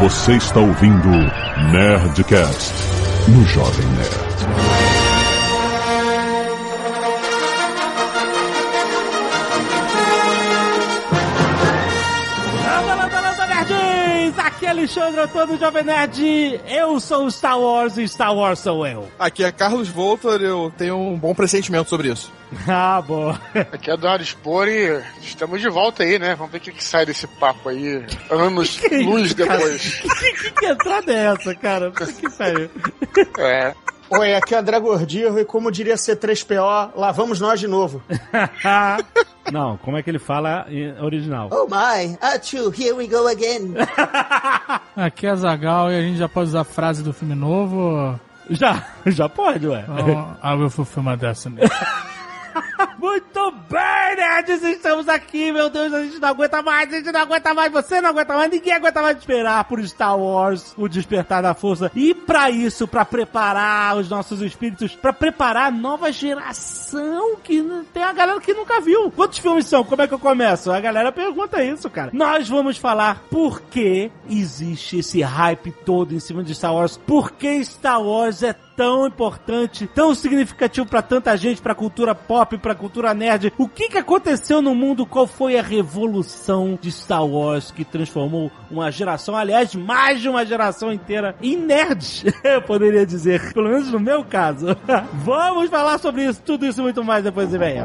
Você está ouvindo Nerdcast no Jovem Nerd. Aqui é Alexandre Antônio, Jovem Nerd. Eu sou o Star Wars e Star Wars sou eu. Aqui é Carlos Voltor, eu tenho um bom pressentimento sobre isso. Ah, boa. Aqui é Eduardo Spor e estamos de volta aí, né? Vamos ver o que sai desse papo aí, anos luz depois. Que entrada é essa, cara? Que saiu? É. Oi, aqui é André Gordillo e como diria C3PO, lá vamos nós de novo. Não, como é que ele fala em original? Oh my, achoo, here we go again. Aqui é Azaghal e a gente já pode usar a frase do filme novo? Já pode, ué. I will fulfill my destiny. Muito bem, nerds, estamos aqui, meu Deus, a gente não aguenta mais, você não aguenta mais, ninguém aguenta mais esperar por Star Wars, o Despertar da Força. E pra isso, pra preparar os nossos espíritos, pra preparar a nova geração, que tem a galera que nunca viu. Quantos filmes são? Como é que eu começo? A galera pergunta isso, cara. Nós vamos falar por que existe esse hype todo em cima de Star Wars, por que Star Wars é tão importante, tão significativo pra tanta gente, pra cultura pop, pra cultura nerd. O que aconteceu no mundo? Qual foi a revolução de Star Wars que transformou uma geração, aliás, mais de uma geração inteira em nerds, eu poderia dizer, pelo menos no meu caso. Vamos falar sobre isso, tudo isso e muito mais depois de vem.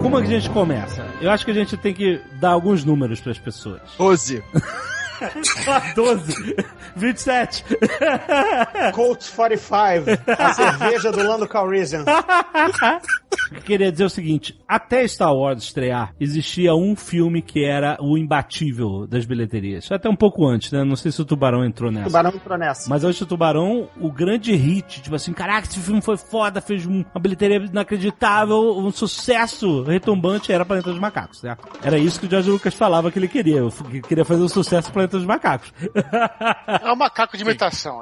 Como é que a gente começa? Eu acho que a gente tem que dar alguns números pras pessoas. 12. 12, 27. Colt 45, a cerveja do Lando Calrissian. Eu queria dizer o seguinte, até Star Wars estrear, existia um filme que era o imbatível das bilheterias. Até um pouco antes, né? Não sei se o Tubarão entrou nessa. Mas hoje o Tubarão, o grande hit, tipo assim, caraca, esse filme foi foda, fez uma bilheteria inacreditável, um sucesso retumbante, era Planeta dos Macacos, certo? Era isso que o George Lucas falava que ele queria. Ele queria fazer um sucesso no Planeta dos Macacos. É um macaco de imitação.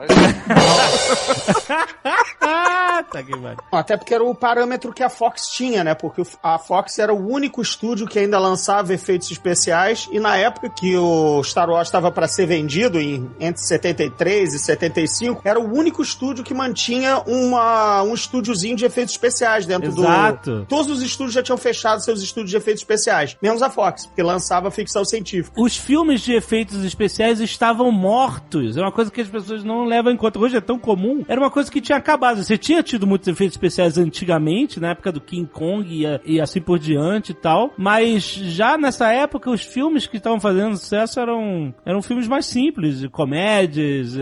Tá que vai. Até porque era o parâmetro que a Fox tinha, né? Porque a Fox era o único estúdio que ainda lançava efeitos especiais e na época que o Star Wars estava para ser vendido, entre 73 e 75, era o único estúdio que mantinha um estúdiozinho de efeitos especiais dentro do... Exato. Todos os estúdios já tinham fechado seus estúdios de efeitos especiais, menos a Fox, porque lançava ficção científica. Os filmes de efeitos especiais estavam mortos. É uma coisa que as pessoas não levam em conta. Hoje é tão comum. Era uma coisa que tinha acabado. Você tinha tido muitos efeitos especiais antigamente, na época do King Kong e assim por diante e tal, mas já nessa época os filmes que estavam fazendo sucesso eram filmes mais simples, comédias,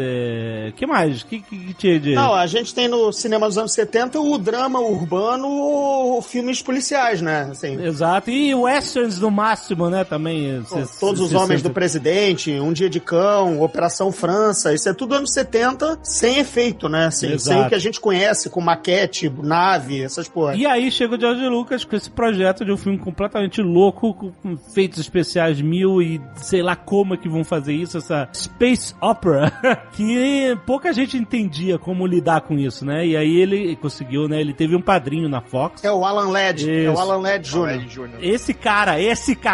que mais? Que tinha de... Não, a gente tem no cinema dos anos 70 o drama urbano, filmes policiais, né? Assim. Exato, e westerns no máximo, né, também. Todos os Homens do Presidente, Um Dia de Cão, Operação França, isso é tudo anos 70 sem efeito, né? Assim, sem o que a gente conhece, com maquete, nave, essas porra. E aí chega o George Lucas com esse projeto de um filme completamente louco, com efeitos especiais mil e sei lá como é que vão fazer isso, essa space opera, que pouca gente entendia como lidar com isso, né? E aí ele conseguiu, né? Ele teve um padrinho na Fox. É o Alan Ladd, isso. É o Alan Ladd Jr. Esse cara,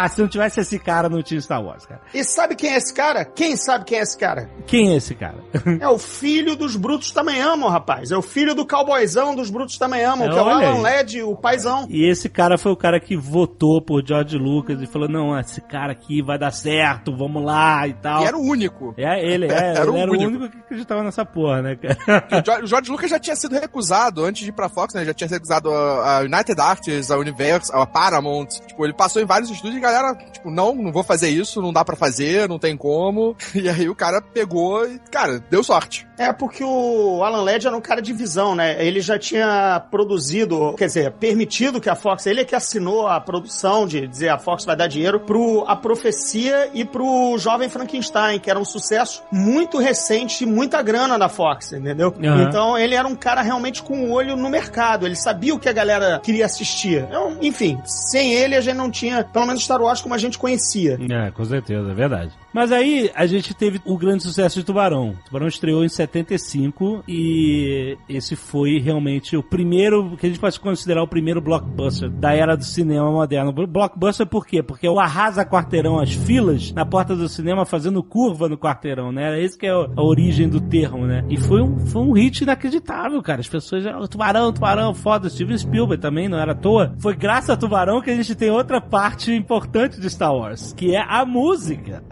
se não tivesse esse cara, não tinha Star Wars, cara. E sabe quem é esse cara? Quem sabe quem é esse cara? Quem é esse cara? É o filho dos Brutos Também Amam, rapaz. É o filho do cowboyzão dos Brutos Também Amam, que é o Alan Ladd, o paizão. E esse cara foi o cara que votou por George Lucas e falou, não, esse cara aqui vai dar certo, vamos lá e tal. E era o único. Ele era o único que acreditava nessa porra, né, cara? O George Lucas já tinha sido recusado antes de ir pra Fox, né? Já tinha sido recusado a United Artists, a Universal, a Paramount. Tipo, ele passou em vários estúdios e a galera, tipo, não vou fazer isso, não dá pra fazer, não tem como. E aí o cara pegou e, cara, deu sorte. É porque o Alan Ladd era um cara de visão, né? Ele já tinha produzido, quer dizer, permitido que a Fox, ele é que assinou a produção de dizer a Fox vai dar dinheiro pro A Profecia e pro Jovem Frankenstein, que era um sucesso muito recente e muita grana da Fox, entendeu? Uhum. Então ele era um cara realmente com o olho no mercado, ele sabia o que a galera queria assistir. Então, enfim, sem ele a gente não tinha, pelo menos Star Wars como a gente conhecia. Com certeza, é verdade. Mas aí a gente teve o grande sucesso de Tubarão. Tubarão estreou em 75 e esse foi realmente o primeiro, que a gente pode considerar o primeiro blockbuster da era do cinema moderno. Blockbuster por quê? Porque o arrasa quarteirão, as filas na porta do cinema fazendo curva no quarteirão, né? Era esse que é a origem do termo, né? E foi um hit inacreditável, cara. As pessoas, Tubarão, foda. Steven Spielberg também, não era à toa. Foi graças a Tubarão que a gente tem outra parte importante de Star Wars, que é a música.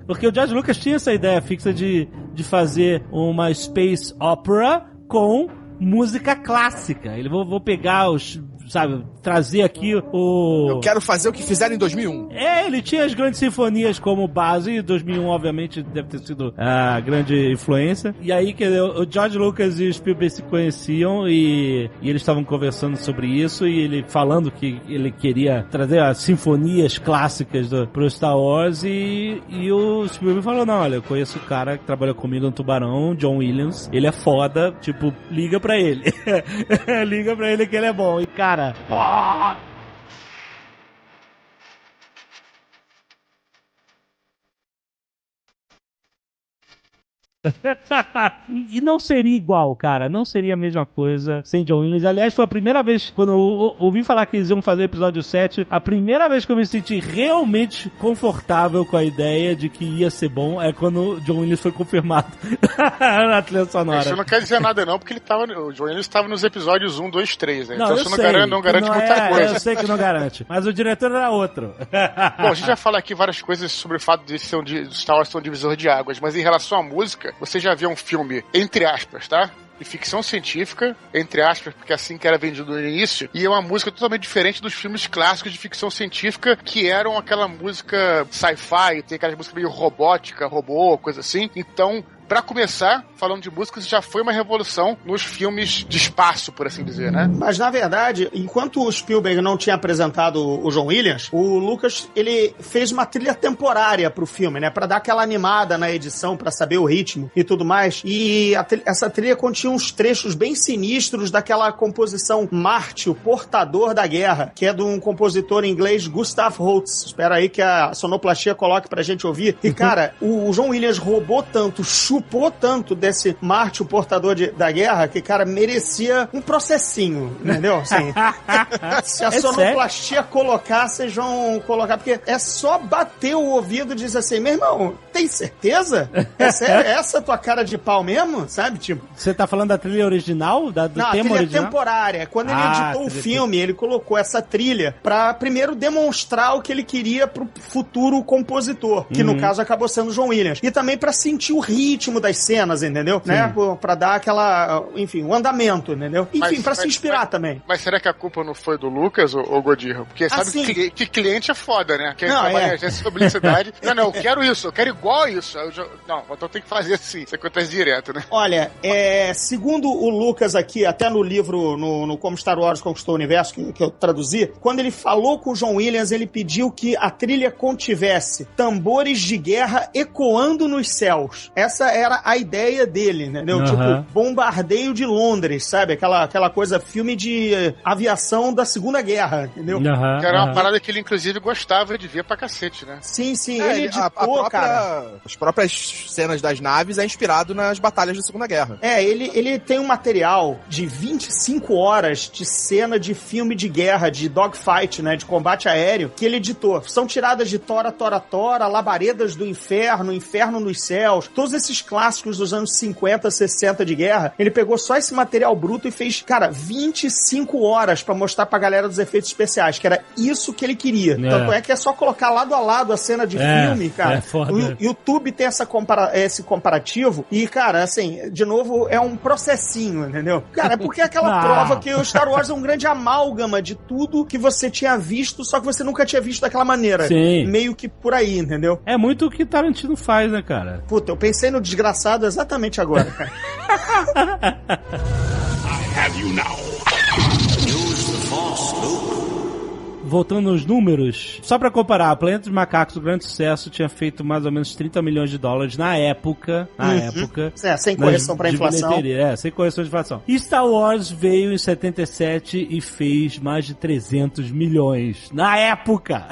Porque o George Lucas tinha essa ideia fixa de fazer uma space opera com música clássica. Ele vou pegar os, sabe, trazer aqui o... Eu quero fazer o que fizeram em 2001. Ele tinha as grandes sinfonias como base, e 2001 obviamente deve ter sido a grande influência. E aí que o George Lucas e o Spielberg se conheciam e eles estavam conversando sobre isso, e ele falando que ele queria trazer as sinfonias clássicas pro Star Wars, e o Spielberg falou, não, olha, eu conheço o cara que trabalha comigo no Tubarão, John Williams, ele é foda, tipo, liga pra ele. Liga pra ele que ele é bom. E cara... E não seria igual, cara. Não seria a mesma coisa sem John Williams. Aliás, foi a primeira vez, quando eu ouvi falar que eles iam fazer o episódio 7, a primeira vez que eu me senti realmente confortável com a ideia de que ia ser bom é quando o John Williams foi confirmado na trilha sonora. Isso não quer dizer nada não, porque o John Williams estava nos episódios 1, 2, 3, né? Não, então isso não garante muita coisa. Eu sei que não garante, mas o diretor era outro. Bom, a gente já fala aqui várias coisas sobre o fato de ser Star Wars ser um divisor de águas, mas em relação à música, você já viu um filme, entre aspas, tá? De ficção científica, entre aspas, porque assim que era vendido no início, e é uma música totalmente diferente dos filmes clássicos de ficção científica, que eram aquela música sci-fi, tem aquela música meio robótica, robô, coisa assim. Então, pra começar, falando de música, isso já foi uma revolução nos filmes de espaço, por assim dizer, né? Mas, na verdade, enquanto o Spielberg não tinha apresentado o John Williams, o Lucas, ele fez uma trilha temporária pro filme, né? Pra dar aquela animada na edição, pra saber o ritmo e tudo mais. E essa trilha continha uns trechos bem sinistros daquela composição Marte, o Portador da Guerra, que é de um compositor inglês, Gustav Holst. Espera aí que a sonoplastia coloque pra gente ouvir. E, cara, o John Williams roubou tanto, chupou tanto desse Marte, o Portador da Guerra, que, cara, merecia um processinho, entendeu? Assim, se a sonoplastia colocar, vocês vão colocar, porque é só bater o ouvido e dizer assim, meu irmão, tem certeza? É essa tua cara de pau mesmo? Sabe, tipo... Você tá falando da trilha original? Do não, tema a trilha original? Temporária. Quando ele editou o filme, ele colocou essa trilha pra primeiro demonstrar o que ele queria pro futuro compositor, que no caso acabou sendo o John Williams. E também pra sentir o ritmo das cenas, entendeu? Né? Pra dar aquela, enfim, o andamento, entendeu? Enfim, pra se inspirar também. Mas será que a culpa não foi do Lucas ou Godinho? Porque sabe que cliente é foda, né? Quem trabalha em agência de publicidade, não, eu quero isso, eu quero igual isso. Não, então tem que fazer assim, isso acontece direto, né? Olha, segundo o Lucas aqui, até no livro, no Como Star Wars Conquistou o Universo, que eu traduzi, quando ele falou com o John Williams, ele pediu que a trilha contivesse tambores de guerra ecoando nos céus. Essa era a ideia dele, entendeu? Tipo, bombardeio de Londres, sabe? Aquela coisa, filme de aviação da Segunda Guerra, entendeu? Que era uma parada que ele, inclusive, gostava de ver pra cacete, né? Sim, ele editou, cara. As próprias cenas das naves é inspirado nas batalhas da Segunda Guerra. Ele tem um material de 25 horas de cena de filme de guerra, de dogfight, né? De combate aéreo, que ele editou. São tiradas de Tora, Labaredas do Inferno, Inferno nos Céus, todos esses clássicos dos anos 50, 60 de guerra. Ele pegou só esse material bruto e fez, cara, 25 horas pra mostrar pra galera dos efeitos especiais, que era isso que ele queria. Tanto é que é só colocar lado a lado a cena de filme, cara. O YouTube tem esse comparativo e, cara, assim, de novo, é um processinho, entendeu? Cara, é porque é aquela prova que o Star Wars é um grande amálgama de tudo que você tinha visto, só que você nunca tinha visto daquela maneira. Sim. Meio que por aí, entendeu? É muito o que Tarantino faz, né, cara? Puta, eu pensei no desgraçado exatamente agora, cara. I have you now. voltando nos números, só pra comparar, Planeta dos Macacos, o grande sucesso, tinha feito mais ou menos 30 milhões de dólares na época. Sem correção pra inflação. Sem correção de inflação. E Star Wars veio em 77 e fez mais de 300 milhões na época.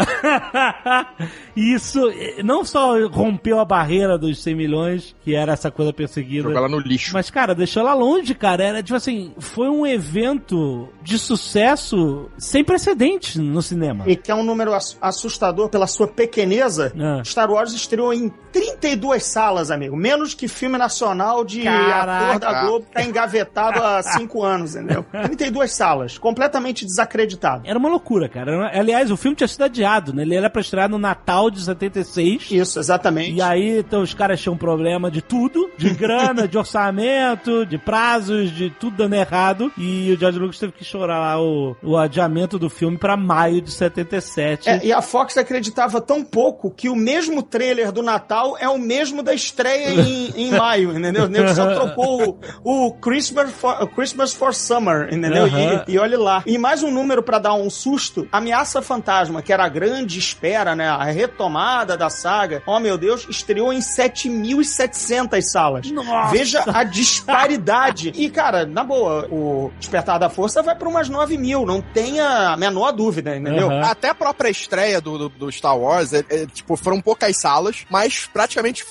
Isso não só rompeu a barreira dos 100 milhões, que era essa coisa perseguida. Jogou ela no lixo. Mas, cara, deixou ela longe, cara. Era, tipo assim, foi um evento de sucesso sem precedentes no cinema. E que é um número assustador pela sua pequeneza. Star Wars estreou em 32 salas, amigo. Menos que filme nacional de ator da Globo que tá engavetado há 5 anos, entendeu? 32 salas. Completamente desacreditado. Era uma loucura, cara. Aliás, o filme tinha sido adiado, né? Ele era pra estrear no Natal de 76. Isso, exatamente. E aí, então, os caras tinham problema de tudo. De grana, de orçamento, de prazos, de tudo dando errado. E o George Lucas teve que chorar lá o adiamento do filme pra maio de 77. E a Fox acreditava tão pouco que o mesmo trailer do Natal é o mesmo da estreia em maio, entendeu? Ele só trocou o Christmas for Summer, entendeu? E olha lá. E mais um número pra dar um susto, Ameaça Fantasma, que era a grande espera, né? A retomada da saga. Oh, meu Deus, estreou em 7.700 salas. Nossa. Veja a disparidade. E, cara, na boa, o Despertar da Força vai pra umas 9.000, não tenha a menor dúvida, entendeu? Até a própria estreia do Star Wars, tipo, foram poucas salas, mas praticamente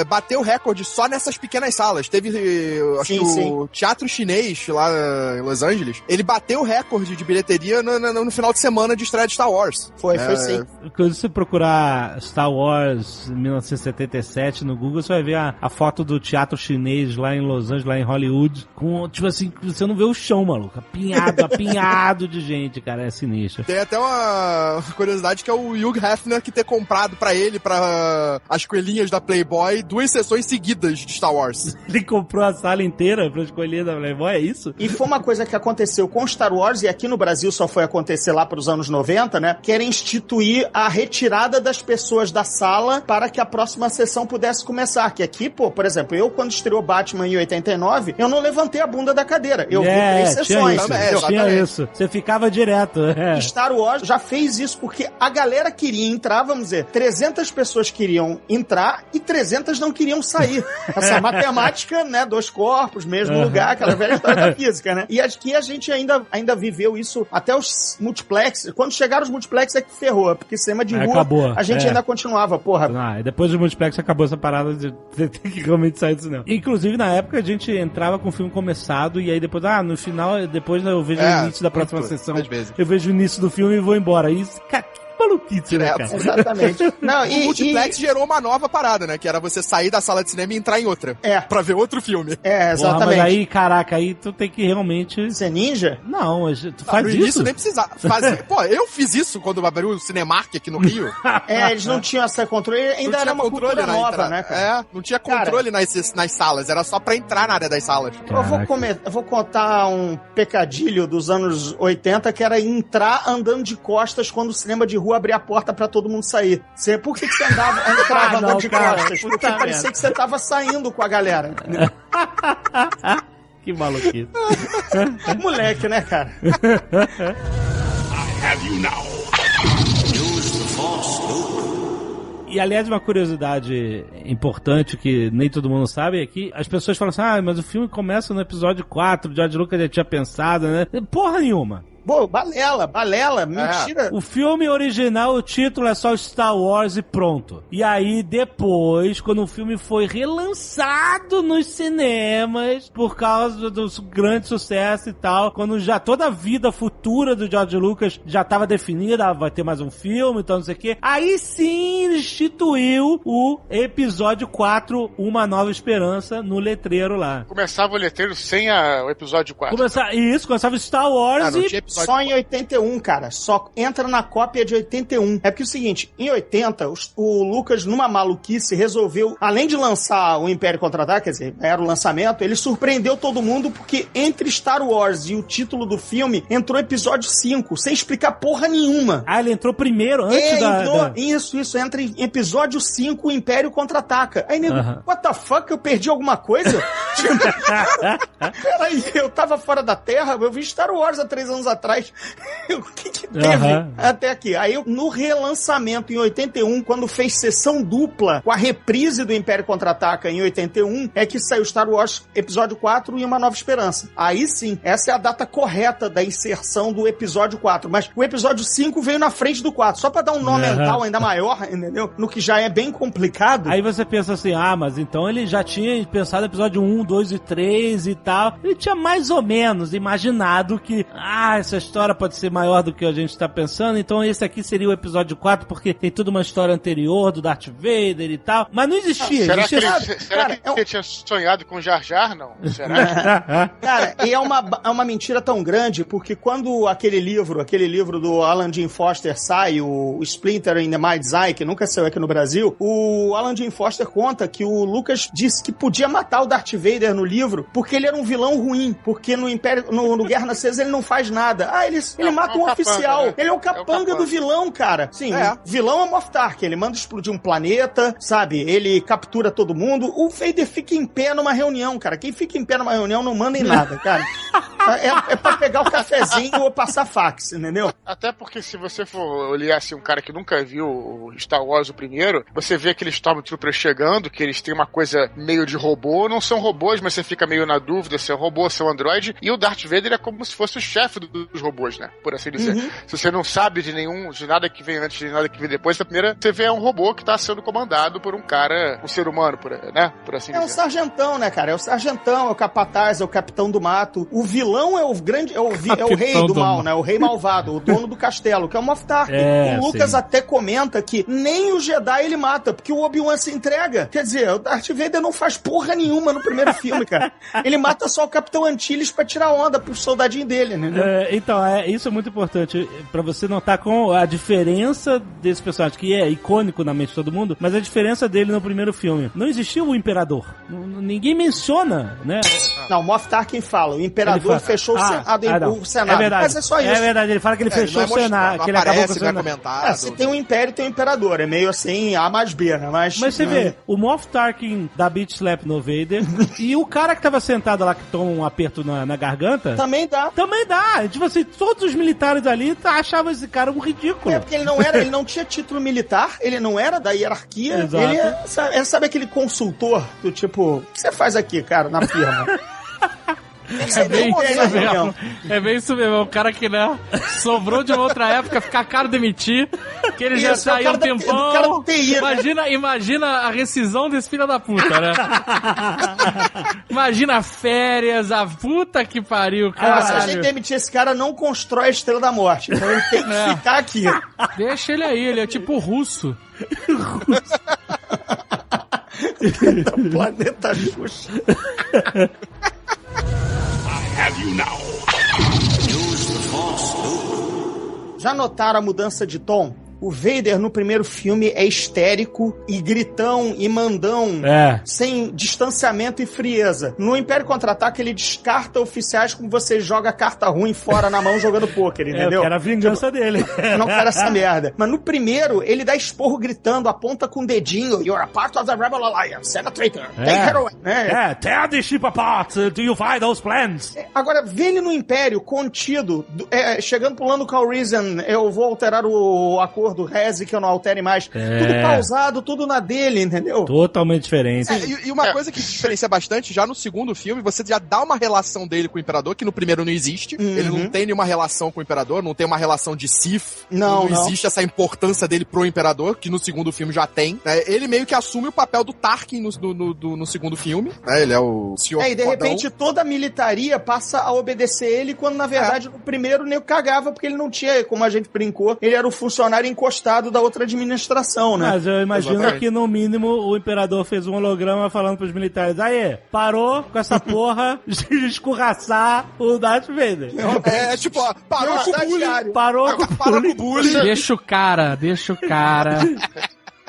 bateu o recorde só nessas pequenas salas. Teve, acho que o Teatro Chinês lá em Los Angeles, ele bateu o recorde de bilheteria no final de semana de estreia de Star Wars. Foi sim. Quando você procurar Star Wars 1977 no Google, você vai ver a foto do Teatro Chinês lá em Los Angeles, lá em Hollywood, com, tipo assim, você não vê o chão, maluco. Apinhado de gente, cara. É sinistro. Tem até uma curiosidade que é o Hugh Hefner que ter comprado pra ele, pra as coelhinhas da Playboy, 2 sessões seguidas de Star Wars. Ele comprou a sala inteira pra escolher da Playboy, é isso? E foi uma coisa que aconteceu com Star Wars, e aqui no Brasil só foi acontecer lá pros anos 90, né? Que era instituir a retirada das pessoas da sala para que a próxima sessão pudesse começar. Que aqui, por exemplo, eu quando estreou Batman em 89, eu não levantei a bunda da cadeira. Eu vi 3 sessões. Tinha isso. Você ficava direto. Star Wars já fez isso porque a galera queria entrar, vamos dizer, 300 pessoas queriam entrar e 300 não queriam sair. Essa matemática, né, 2 corpos, mesmo lugar, aquela velha história da física, né? E aqui a gente ainda viveu isso até os multiplex. Quando chegaram os multiplex é que ferrou, porque cinema de rua acabou. A gente ainda continuava, porra. E depois do multiplex acabou essa parada de ter que realmente sair do cinema. Inclusive, na época, a gente entrava com o filme começado e aí depois, no final, depois eu vejo o início da próxima sessão. Eu vejo o início do filme e vou embora. Isso, cara, maluquice, né, cara? Exatamente. Não, o multiplex gerou uma nova parada, né? Que era você sair da sala de cinema e entrar em outra. Pra ver outro filme. Exatamente. Porra, mas aí, caraca, aí tu tem que realmente... Ser ninja? Não, tu faz isso? No início nem precisava fazer. Pô, eu fiz isso quando abriu o Cinemark aqui no Rio. Eles não tinham essa controle, ainda era uma cultura nova, né, cara? Não tinha controle nas salas, era só pra entrar na área das salas. Eu vou contar um pecadilho dos anos 80, que era entrar andando de costas quando o cinema de rua abrir a porta pra todo mundo sair. Por que você entrava andando de costas? Porque parecia que você tava saindo com a galera. Que maluquice. Moleque, né, cara? I have you now. Use the force, Luke. E, aliás, uma curiosidade importante que nem todo mundo sabe é que as pessoas falam assim, mas o filme começa no episódio 4, o George Lucas já tinha pensado, né? Porra nenhuma. Pô, balela, mentira. O filme original, o título é só Star Wars e pronto. E aí, depois, quando o filme foi relançado nos cinemas, por causa do grande sucesso e tal, quando já toda a vida futura do George Lucas já estava definida, vai ter mais um filme, então não sei o quê, aí sim ele instituiu o episódio 4, Uma Nova Esperança, no letreiro lá. Começava o letreiro sem o episódio 4. Começava Star Wars e... Só em 81, cara. Só entra na cópia de 81. É porque é o seguinte, em 80, o Lucas, numa maluquice, resolveu, além de lançar o Império Contra-Ataca, quer dizer, era o lançamento, ele surpreendeu todo mundo porque entre Star Wars e o título do filme, entrou episódio 5, sem explicar porra nenhuma. Ele entrou primeiro, antes Isso, entra em episódio 5, o Império Contra-Ataca. Aí, nego, what the fuck, eu perdi alguma coisa? Peraí, eu tava fora da Terra, eu vi Star Wars há 3 anos atrás. O que teve até aqui? Aí, no relançamento, em 81, quando fez sessão dupla com a reprise do Império Contra-Ataca em 81, é que saiu Star Wars Episódio 4 e Uma Nova Esperança. Aí sim, essa é a data correta da inserção do Episódio 4. Mas o Episódio 5 veio na frente do 4, só pra dar um nó mental ainda maior, entendeu? No que já é bem complicado. Aí você pensa assim, mas então ele já tinha pensado Episódio 1, 2 e 3 e tal. Ele tinha mais ou menos imaginado que, essa história pode ser maior do que a gente tá pensando, então esse aqui seria o Episódio 4, porque tem toda uma história anterior do Darth Vader e tal. Mas não existia. Será que ele tinha sonhado com Jar Jar, não? Será? Cara, e é uma mentira tão grande, porque quando aquele livro do Alan Dean Foster sai, o Splinter in the Mind's Eye, que nunca saiu aqui no Brasil, o Alan Dean Foster conta que o Lucas disse que podia matar o Darth Vader no livro, porque ele era um vilão ruim, porque no Guerra nas Estrelas ele não faz nada. Ele mata um oficial. Né? Ele é o capanga do vilão, cara. Sim, o vilão é o Moff Tarkin, ele manda explodir um planeta, sabe? Ele captura todo mundo. O Vader fica em pé numa reunião, cara. Quem fica em pé numa reunião não manda em nada, cara. É pra pegar o cafezinho ou passar fax, entendeu? Até porque se você for olhar assim, um cara que nunca viu o Star Wars o primeiro, você vê aqueles Stormtroopers chegando, que eles têm uma coisa meio de robô, não são robôs, mas você fica meio na dúvida se é robô, se é um androide, e o Darth Vader é como se fosse o chefe dos robôs, né? Por assim dizer. Se você não sabe de nada que vem antes, de nada que vem depois, a primeira, você vê um robô que tá sendo comandado por um cara, um ser humano, por assim dizer. É o sargentão, né, cara? É o sargentão, é o capataz, é o capitão do mato. O vilão é o rei do mal, né? O rei malvado, o dono do castelo, que é o Moff Tarkin. O Lucas até comenta que nem o Jedi ele mata, porque o Obi-Wan se entrega. Quer dizer, o Darth Vader não faz porra nenhuma no primeiro filme, cara. Ele mata só o Capitão Antilles pra tirar onda pro soldadinho dele, né? Então, isso é muito importante pra você notar com a diferença desse personagem, que é icônico na mente de todo mundo, mas a diferença dele no primeiro filme. Não existiu o Imperador. Ninguém menciona, né? Não, o Moff Tarkin fala, o Imperador fechou o Senado. É verdade. Mas é só isso. É verdade, ele fala que ele fechou o Senado, que ele acabou com o Senado. Se tem um Império, tem um Imperador. É meio assim, A mais B, né? Mas você vê, o Moff Tarkin dá beat slap no Vader e o cara que tava sentado lá, que toma um aperto na garganta... Também dá. Tipo assim, todos os militares ali achavam esse cara um ridículo. Porque ele não tinha título militar, ele não era da hierarquia. Exato. Ele sabe aquele consultor do tipo, o que você faz aqui, cara, na firma? É bem isso mesmo, o cara que não sobrou de uma outra época, ficar caro demitir, que ele já tá aí um tempão. Imagina a rescisão desse filho da puta, né? Imagina férias, a puta que pariu, cara. Se a gente demitir esse cara, não constrói a Estrela da Morte, então ele tem que ficar aqui. Deixa ele aí, ele é tipo russo. Planeta Xuxa. Have you now? Use the Force, Luke. Já notaram a mudança de tom? O Vader no primeiro filme é histérico e gritão e mandão, sem distanciamento e frieza. No Império Contra-Ataque ele descarta oficiais como você joga carta ruim fora na mão jogando pôquer, entendeu? Era a vingança dele. Não quero essa merda. Mas no primeiro ele dá esporro gritando, aponta com o dedinho, you're a part of the Rebel Alliance, and a traitor. Take her away. Tear the ship apart, do you find those plans? Agora, vê ele no Império contido, chegando pro Lando Calrissian, eu vou alterar o acordo do Reze, que eu não altere mais. Tudo pausado, tudo na dele, entendeu? Totalmente diferente. E uma coisa que diferencia bastante, já no segundo filme, você já dá uma relação dele com o Imperador, que no primeiro não existe. Ele não tem nenhuma relação com o Imperador, não tem uma relação de Sith. Não existe essa importância dele pro Imperador, que no segundo filme já tem. Ele meio que assume o papel do Tarkin no segundo filme. Ele é o senhor e de repente toda a militaria passa a obedecer ele, quando na verdade no primeiro o nego cagava, porque ele não tinha, como a gente brincou, ele era o funcionário encostado da outra administração, né? Mas eu imagino que no mínimo o Imperador fez um holograma falando pros militares, parou com essa porra de escorraçar o Darth Vader. Parou com o bullying. Parou com o bullying. Deixa o cara.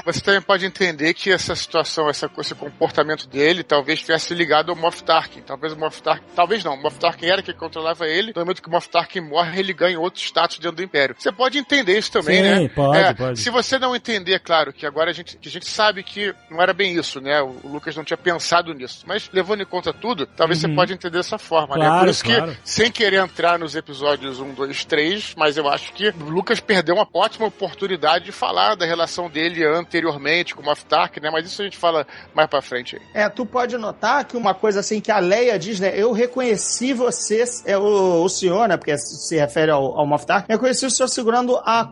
Você também pode entender que essa situação, esse comportamento dele, talvez tivesse ligado ao Moff Tarkin. Talvez o Moff Tarkin... Talvez não. O Moff Tarkin era quem controlava ele. No momento que o Moff Tarkin morre, ele ganha outro status dentro do Império. Você pode entender isso também, né? Sim, pode. Se você não entender, claro, que agora a gente sabe que não era bem isso, né? O Lucas não tinha pensado nisso. Mas levando em conta tudo, talvez você pode entender dessa forma, né? Por isso que, sem querer entrar nos episódios 1, 2, 3, mas eu acho que o Lucas perdeu uma ótima oportunidade de falar da relação dele anteriormente com o Moff Tarkin, né? Mas isso a gente fala mais pra frente aí. Tu pode notar que uma coisa assim que a Leia diz, né? Eu reconheci você, o senhor, né? Porque se refere ao Moff Tarkin, eu reconheci o senhor segurando a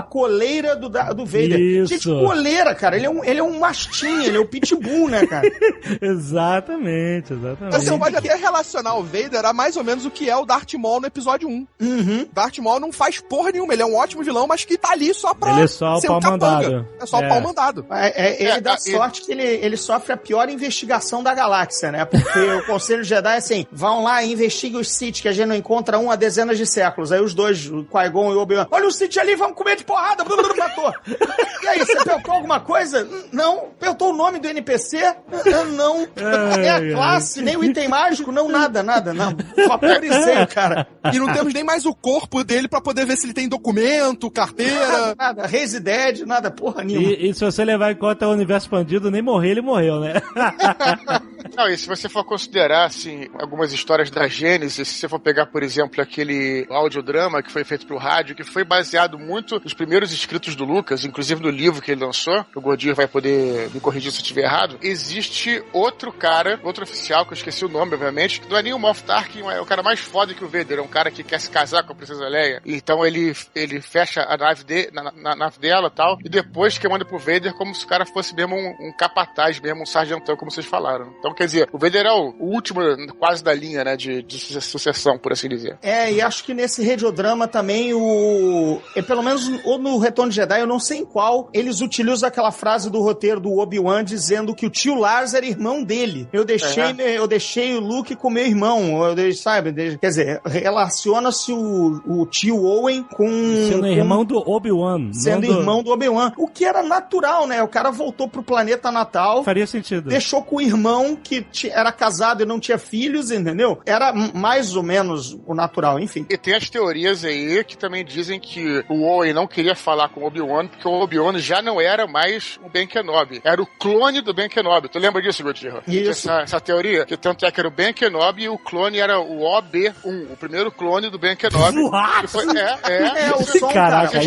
coleira do Vader. Isso. Gente, coleira, cara. Ele é um mastim, ele é o pitbull, né, cara? Exatamente. Você pode até relacionar o Vader a mais ou menos o que é o Darth Maul no episódio 1. Darth Maul não faz porra nenhuma, ele é um ótimo vilão, mas que tá ali só pra ele é só ser o pau mandado. É só o pau mandado. Ele dá sorte que ele sofre a pior investigação da galáxia, né? Porque o Conselho Jedi é assim, vão lá e investiguem os Sith, que a gente não encontra há dezenas de séculos. Aí os dois, o Qui-Gon e o Obi-Wan, olha o Sith ali, vamos comer de porrada, matou. E aí, você perguntou alguma coisa? Não. Perguntou o nome do NPC? Não. A classe, nem o item mágico, não, nada. Vaporizei, cara. E não temos nem mais o corpo dele pra poder ver se ele tem documento, carteira. Nada, Raise Dead, nada, porra nenhuma. E se você levar em conta o universo expandido, nem morrer, ele morreu, né? Não, e se você for considerar, assim, algumas histórias da Gênesis, se você for pegar, por exemplo, aquele audiodrama que foi feito pro rádio, que foi baseado muito nos primeiros escritos do Lucas, inclusive no livro que ele lançou, o Gordinho vai poder me corrigir se eu estiver errado, existe outro cara, outro oficial, que eu esqueci o nome, obviamente, que não é nem o Moff Tarkin, é o cara mais foda que o Vader, é um cara que quer se casar com a Princesa Leia, então ele fecha a nave na nave dela e tal, e depois que manda pro Vader como se o cara fosse mesmo um capataz, mesmo um sargentão, como vocês falaram. Então, quer dizer, o Vader é o último, quase da linha, né, de sucessão, por assim dizer. E acho que nesse radiodrama também pelo menos no Retorno de Jedi, eu não sei em qual, eles utilizam aquela frase do roteiro do Obi-Wan dizendo que o tio Lars era irmão dele. Eu deixei o Luke com meu irmão, quer dizer, relaciona-se o tio Owen com... Sendo irmão do Obi-Wan. Irmão do Obi-Wan. O que era natural, né? O cara voltou pro planeta natal. Faria sentido. Deixou com o irmão que era casado e não tinha filhos, entendeu? Era mais ou menos o natural, enfim. E tem as teorias aí que também dizem que o Owen não queria falar com o Obi-Wan porque o Obi-Wan já não era mais o Ben Kenobi. Era o clone do Ben Kenobi. Tu lembra disso, Gordinho? Isso. Essa teoria? Que tanto é que era o Ben Kenobi e o clone era o OB-1, o primeiro clone do Ben Kenobi. O som, caraca, vocês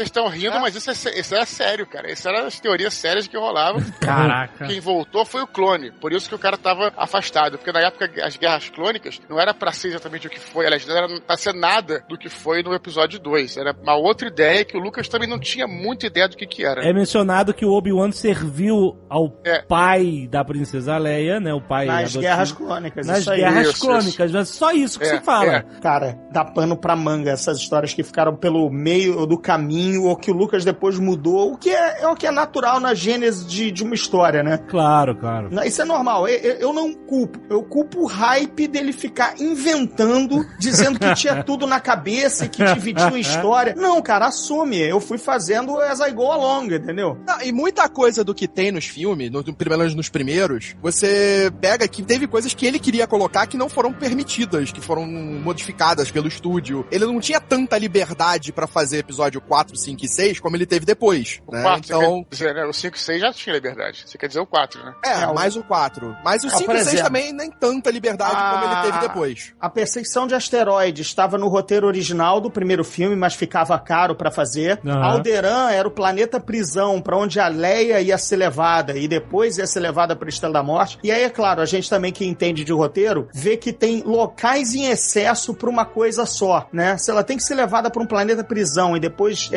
estão rindo, mas isso é sério, cara. Essas eram as teorias sérias que rolavam. Caraca. Quem voltou foi o clone. Por isso que o cara tava afastado. Porque na época, as guerras clônicas não era pra ser exatamente o que foi. Aliás, não era pra ser nada do que foi no episódio 2. Era uma outra ideia que o Lucas também não tinha muita ideia do que era. É mencionado que o Obi-Wan serviu ao pai da Princesa Leia, né? O pai nas guerras clônicas. Nas guerras clônicas. Mas só isso que se fala. Cara, dá pano pra manga essas histórias que ficaram pelo meio do caminho ou que o Lucas depois mudou. O que é natural na gênese de uma história, né? Claro. Isso é normal. Eu não culpo. Eu culpo o hype dele ficar inventando, dizendo que tinha tudo na cabeça e que dividiu a história. Não, cara, assume. Eu fui fazendo as I go along, entendeu? Não, e muita coisa do que tem nos filmes, pelo menos nos primeiros, você pega que teve coisas que ele queria colocar que não foram permitidas, que foram modificadas pelo estúdio. Ele não tinha tanta liberdade pra fazer episódio 4, 5 e 6 como ele teve depois. O 4, então... quer dizer, né? O 5 e 6 já tinha liberdade. Você quer dizer o 4, né? Mais o 4. Mas o 5 e 6 também nem tanta liberdade como ele teve depois. A perseguição de asteroides estava no roteiro original do primeiro filme, mas ficava caro pra fazer. Alderaan era o planeta prisão pra onde a Leia ia ser levada e depois ia ser levada pra Estrela da Morte. E aí, é claro, a gente também que entende de roteiro, vê que tem locais em excesso pra uma coisa só, né? Se ela tem que ser levada pra um planeta prisão e depois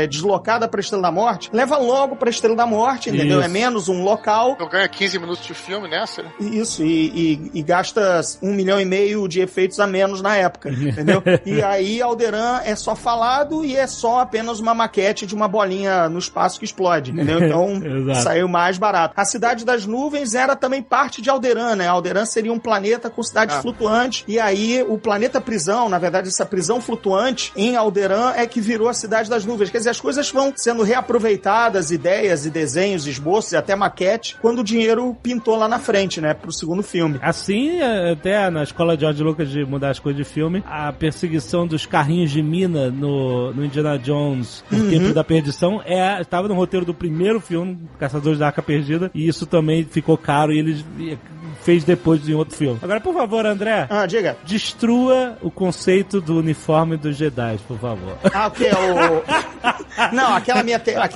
deslocada pra Estrela da Morte, leva logo pra Estrela da Morte, entendeu? Isso. É menos um local. Então ganha 15 minutos de filme filme nessa, né? Isso, e gasta 1,5 milhão de efeitos a menos na época, entendeu? E aí Alderaan é só falado e é só apenas uma maquete de uma bolinha no espaço que explode, entendeu? Então saiu mais barato. A Cidade das Nuvens era também parte de Alderaan, né? Alderaan seria um planeta com cidades flutuantes, e aí o planeta prisão, na verdade essa prisão flutuante em Alderaan é que virou a Cidade das Nuvens. Quer dizer, as coisas vão sendo reaproveitadas, ideias e desenhos, esboços e até maquete, quando o dinheiro pintou lá na frente, né? Pro segundo filme. Assim, até na escola de George Lucas de mudar as coisas de filme, a perseguição dos carrinhos de mina no Indiana Jones, O Templo da Perdição, estava no roteiro do primeiro filme, Caçadores da Arca Perdida, e isso também ficou caro e eles fez depois em outro filme. Agora, por favor, André, diga. Destrua o conceito do uniforme dos Jedi, por favor. O que é Não, aquela minha teoria...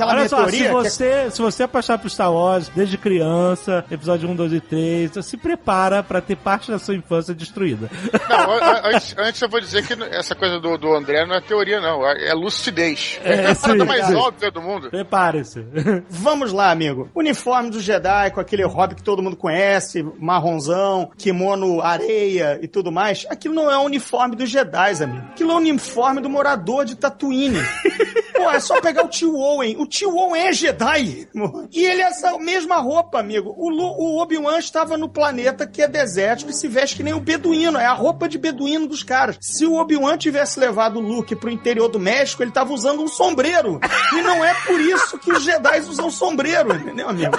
Se você apaixonar por Star Wars desde criança, episódio 1, 2 e 3, se prepara pra ter parte da sua infância destruída. Não, antes eu vou dizer que essa coisa do André não é teoria, não. É lucidez. É a coisa mais óbvia do mundo. Prepare-se. Vamos lá, amigo. Uniforme do Jedi com aquele hobby que todo mundo conhece, marronzão, kimono, areia e tudo mais. Aquilo não é o uniforme dos Jedi, amigo. Aquilo é o uniforme do morador de Tatooine. Pô, é só pegar o Tio Owen. O Tio Owen é Jedi. E ele é essa mesma roupa, amigo. O Obi-Wan estava no planeta que é desértico e se veste que nem o beduíno. É a roupa de beduíno dos caras. Se o Obi-Wan tivesse levado o Luke pro interior do México, ele tava usando um sombreiro. E não é por isso que os Jedi usam sombreiro, entendeu, amigo?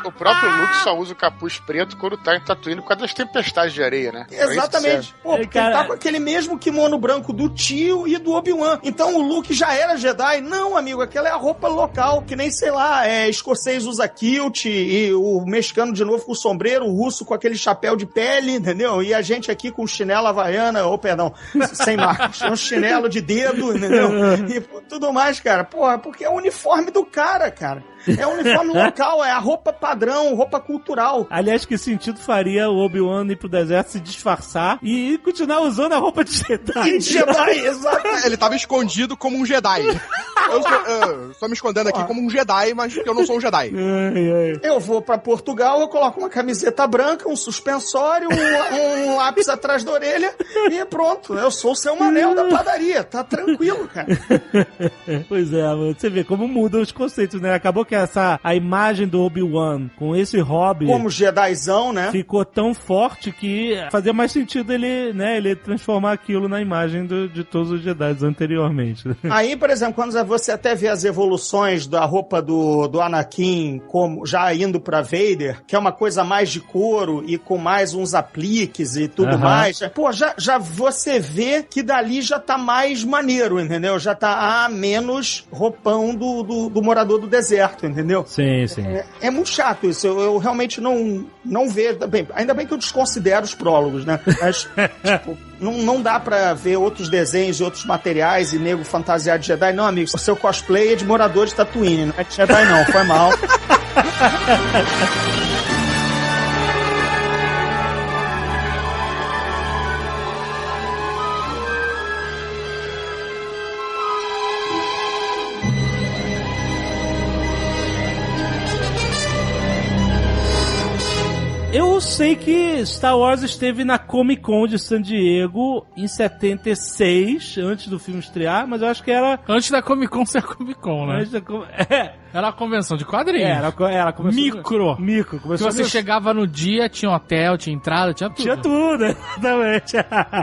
O próprio Luke só usa o capuz preto quando tá em Tatooine por causa das tempestades de areia, né? Exatamente. Pô, porque ele tá com aquele mesmo kimono branco do tio e do Obi-Wan. Então o Luke já era Jedi? Não, amigo, aquela é a roupa local, que nem, sei lá, escocês usa kilt e o mexicano de novo com o sombreiro, o russo com aquele chapéu de pele, entendeu? E a gente aqui com chinelo havaiana, sem marcos, um chinelo de dedo, entendeu? E tudo mais, cara. Porra, porque é o uniforme do cara. É o uniforme local, é a roupa padrão, roupa cultural. Aliás, que sentido faria o Obi-Wan ir pro deserto se disfarçar e continuar usando a roupa de Jedi? Exato. Ele tava escondido como um Jedi. Eu estou me escondendo aqui como um Jedi, mas eu não sou um Jedi. Eu vou pra Portugal, eu coloco uma camiseta branca, um suspensório, um lápis atrás da orelha e pronto. Eu sou o seu Manel da padaria. Tá tranquilo, cara. Pois é, mano. Você vê como mudam os conceitos, né? Acabou que a imagem do Obi-Wan com esse hobby... Como Jedizão, né? Ficou tão forte que fazia mais sentido ele transformar aquilo na imagem de todos os Jedi anteriormente. Aí, por exemplo, quando você até vê as evoluções da roupa do Anakin como já indo pra Vader, que é uma coisa mais de couro e com mais uns apliques e tudo mais, pô, já você vê que dali já tá mais maneiro, entendeu? Já tá menos roupão do morador do deserto, entendeu? Sim. É muito chato isso, eu realmente não vejo, bem, ainda bem que eu desconsidero os prólogos, né? Mas, tipo, não dá pra ver outros desenhos e outros materiais e nego fantasiado de Jedi, não, amigo. O seu cosplay é de morador de Tatooine, não é de Jedi não, foi mal. Eu sei que Star Wars esteve na Comic Con de San Diego em 76, antes do filme estrear, mas eu acho que era... Antes da Comic Con ser a Comic Con, né? Era a convenção de quadrinhos. Era Micro. Começou que você chegava no dia, tinha hotel, tinha entrada, tinha tudo. Tinha tudo, exatamente.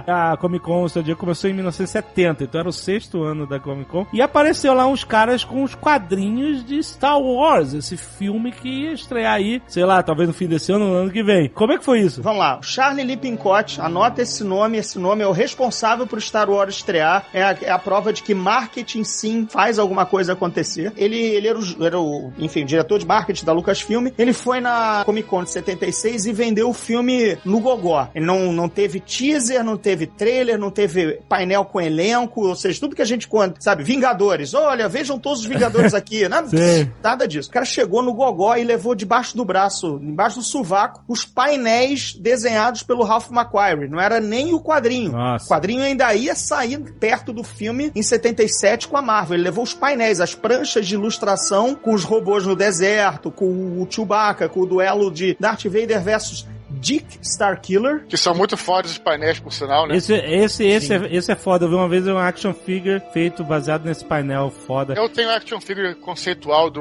A Comic Con San Diego começou em 1970, então era o 6º ano da Comic Con. E apareceu lá uns caras com os quadrinhos de Star Wars, esse filme que ia estrear aí, sei lá, talvez no fim desse ano ou no ano que vem. Como é que foi isso? Vamos lá, o Charlie Lippincott, anota esse nome é o responsável por Star Wars estrear, é a prova de que marketing sim faz alguma coisa acontecer. Ele era o diretor de marketing da Lucasfilm. Ele foi na Comic Con de 76 e vendeu o filme no gogó. Ele não teve teaser, não teve trailer, não teve painel com elenco, ou seja, tudo que a gente conta, sabe? Vingadores, olha, vejam todos os Vingadores aqui. Nada disso. O cara chegou no gogó e levou debaixo do braço, embaixo do sovaco, os painéis desenhados pelo Ralph McQuarrie. Não era nem o quadrinho. Nossa. O quadrinho ainda ia sair perto do filme em 77 com a Marvel. Ele levou os painéis, as pranchas de ilustração com os robôs no deserto, com o Chewbacca, com o duelo de Darth Vader versus Dick Starkiller. Que são muito fodas os painéis, por sinal, né? Esse é foda. Eu vi uma vez um action figure feito baseado nesse painel foda. Eu tenho action figure conceitual do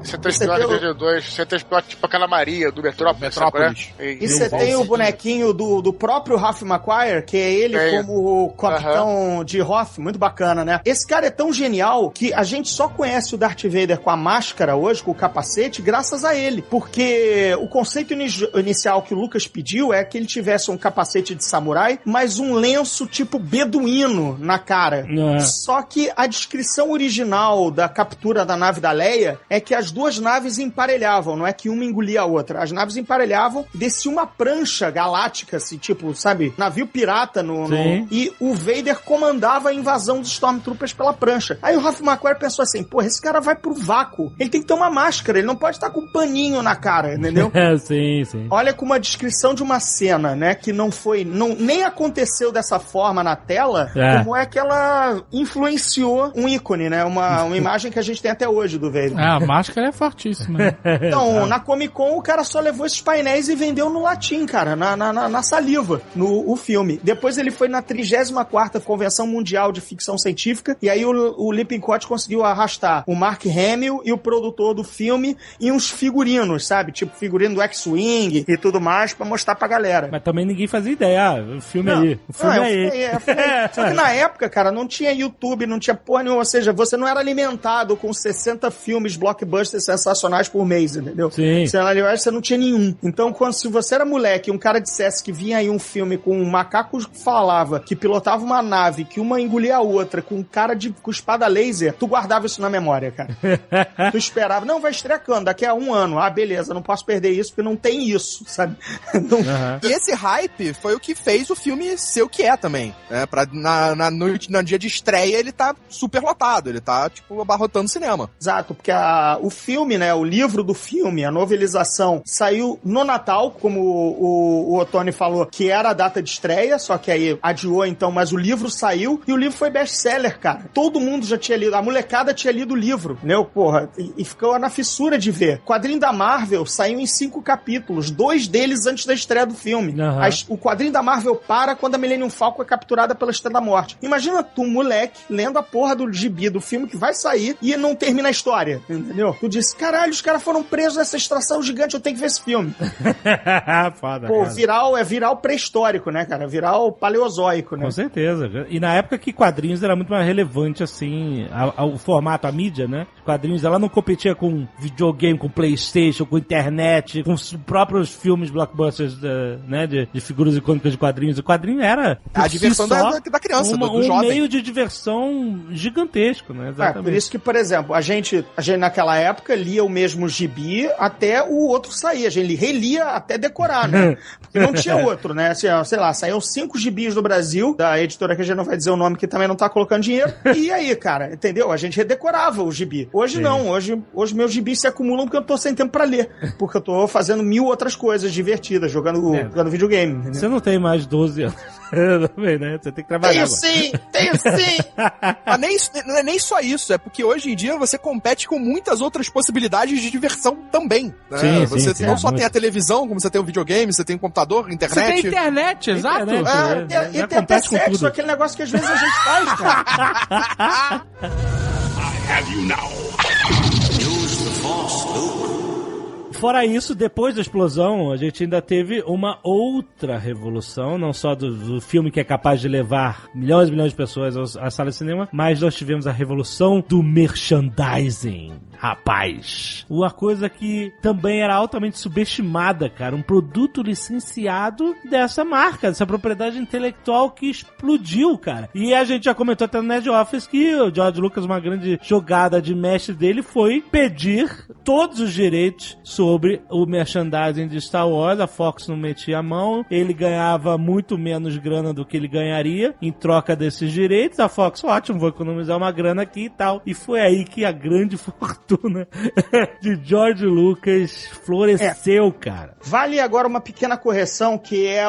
C3PO C3PO tipo aquela Maria do Metrópolis. E você tem o bonequinho do próprio Ralph McQuarrie, que é ele como o capitão de Hoth. Muito bacana, né? Esse cara é tão genial que a gente só conhece o Darth Vader com a máscara hoje, com o capacete, graças a ele. Porque o conceito inicial que o Lucas pediu é que ele tivesse um capacete de samurai, mas um lenço tipo beduíno na cara. Só que a descrição original da captura da nave da Leia é que as duas naves emparelhavam, não é que uma engolia a outra. As naves emparelhavam, descia uma prancha galáctica, assim, tipo, sabe, navio pirata e o Vader comandava a invasão dos Stormtroopers pela prancha. Aí o Ralph McQuarrie pensou assim, porra, esse cara vai pro vácuo, ele tem que ter uma máscara, ele não pode estar com um paninho na cara, entendeu? Sim. Olha como a descrição de uma cena, né, que nem aconteceu dessa forma na tela, como é que ela influenciou um ícone, né, uma imagem que a gente tem até hoje do Vader. A máscara é fortíssima. Então, na Comic Con, o cara só levou esses painéis e vendeu no latim, cara, na saliva, o filme. Depois ele foi na 34ª Convenção Mundial de Ficção Científica, e aí o Lippincott conseguiu arrastar o Mark Hamill e o produtor do filme e uns figurinos, sabe, tipo figurino do X-Wing e tudo mais, pra mostrar pra galera. Mas também ninguém fazia ideia. O filme aí. O filme aí. Só que na época, cara, não tinha YouTube, não tinha porra nenhuma. Ou seja, você não era alimentado com 60 filmes blockbusters sensacionais por mês, entendeu? Sim. Você não tinha nenhum. Então, se você era moleque e um cara dissesse que vinha aí um filme com um macaco que falava, que pilotava uma nave, que uma engolia a outra, com um cara com espada laser, tu guardava isso na memória, cara. Tu esperava, não, vai estrear quando? Daqui a um ano. Ah, beleza, não posso perder isso, porque não tem isso, sabe? E esse hype foi o que fez o filme ser o que é também, né? No dia de estreia ele tá super lotado, ele tá, tipo, abarrotando o cinema. Exato, porque o filme, né, o livro do filme, a novelização, saiu no Natal, como o Ottoni falou, que era a data de estreia, só que aí adiou então, mas o livro saiu e o livro foi best-seller, cara. Todo mundo já tinha lido, a molecada tinha lido o livro, né, porra, e ficou na fissura de ver. O quadrinho da Marvel saiu em 5 capítulos, 2 deles antes da estreia do filme. O quadrinho da Marvel para quando a Millennium Falcon é capturada pela Estrela da Morte. Imagina tu, moleque, lendo a porra do gibi do filme que vai sair e não termina a história, entendeu? Tu disse, caralho, os caras foram presos nessa extração gigante, eu tenho que ver esse filme. Foda, pô, cara. É viral pré-histórico, né, cara? Viral paleozoico, né? Com certeza. E na época que quadrinhos era muito mais relevante, assim, o formato, a mídia, né? Quadrinhos, ela não competia com videogame, com PlayStation, com internet, com os próprios filmes blockbusters, né, de figuras icônicas de quadrinhos. O quadrinho era a diversão da criança, do jovem. Um meio de diversão gigantesco, né? Exatamente. Por isso que, por exemplo, a gente naquela época lia o mesmo gibi até o outro sair. A gente relia até decorar, né? Porque não tinha outro, né? Assim, sei lá, saíam 5 gibis no Brasil, da editora que a gente não vai dizer o nome, que também não tá colocando dinheiro. E aí, cara, entendeu? A gente redecorava o gibi. Hoje não. Hoje meus gibis se acumulam porque eu tô sem tempo pra ler. Porque eu tô fazendo 1000 outras coisas divertidas, jogando videogame. Entendeu? Você não tem mais 12 anos. Também, né? Você tem que trabalhar. Tenho sim! Mas não é nem só isso, é porque hoje em dia você compete com muitas outras possibilidades de diversão também. Né? Sim, você não só tem a televisão, como você tem o videogame, você tem o computador, internet. Você tem internet, exato. E tem até sexo, aquele negócio que às vezes a gente faz, cara. I have you now. Use the Force, Luke. Fora isso, depois da explosão, a gente ainda teve uma outra revolução, não só do filme que é capaz de levar milhões e milhões de pessoas à sala de cinema, mas nós tivemos a revolução do merchandising. Rapaz, uma coisa que também era altamente subestimada, cara, um produto licenciado dessa marca, dessa propriedade intelectual que explodiu, cara. E a gente já comentou até no Nerd Office que o George Lucas, uma grande jogada de mestre dele, foi pedir todos os direitos sobre sobre o merchandising de Star Wars. A Fox não metia a mão, ele ganhava muito menos grana do que ele ganharia em troca desses direitos. A Fox, ótimo, vou economizar uma grana aqui e tal. E foi aí que a grande fortuna de George Lucas floresceu, cara. Vale agora uma pequena correção, que é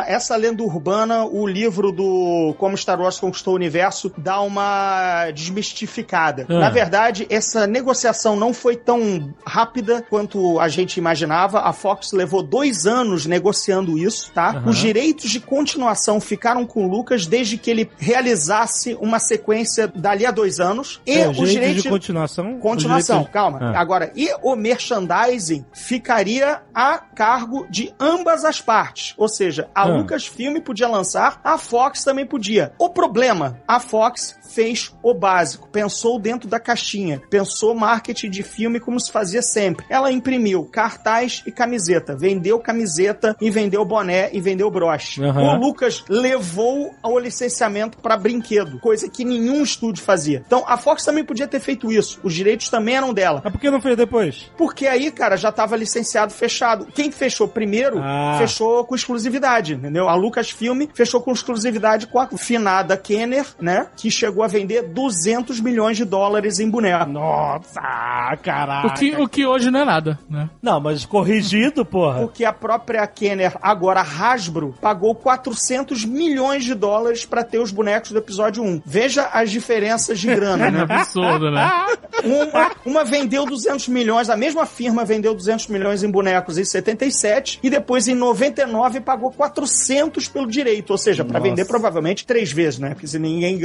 essa lenda urbana, o livro do Como Star Wars Conquistou o Universo dá uma desmistificada. Na verdade, essa negociação não foi tão rápida quanto a gente imaginava. A Fox levou 2 anos negociando isso, tá? Os direitos de continuação ficaram com o Lucas desde que ele realizasse uma sequência dali a 2 anos. E os direitos de continuação? Calma. Agora, e o merchandising ficaria a cargo de ambas as partes. Ou seja, a Lucasfilm podia lançar, a Fox também podia. O problema, a Fox fez o básico, pensou dentro da caixinha, pensou marketing de filme como se fazia sempre. Ela imprimiu cartaz e camiseta, vendeu camiseta e vendeu boné e vendeu broche. O Lucas levou o licenciamento para brinquedo, coisa que nenhum estúdio fazia. Então a Fox também podia ter feito isso, os direitos também eram dela. Mas por que não fez depois? Porque aí, cara, já estava licenciado, fechado. Quem fechou primeiro, fechou com exclusividade, entendeu? A Lucasfilm fechou com exclusividade com a finada Kenner, né, que chegou a vender $200 milhões em boneco. Nossa, caraca. O que hoje não é nada, né? Não, mas corrigido, porra. Porque a própria Kenner, agora Hasbro, pagou $400 milhões pra ter os bonecos do episódio 1. Veja as diferenças de grana, né? Absurdo, né? Uma vendeu 200 milhões, a mesma firma vendeu 200 milhões em bonecos em 77 e depois em 99 pagou 400 pelo direito, ou seja, pra vender provavelmente 3 vezes, né? Porque se ninguém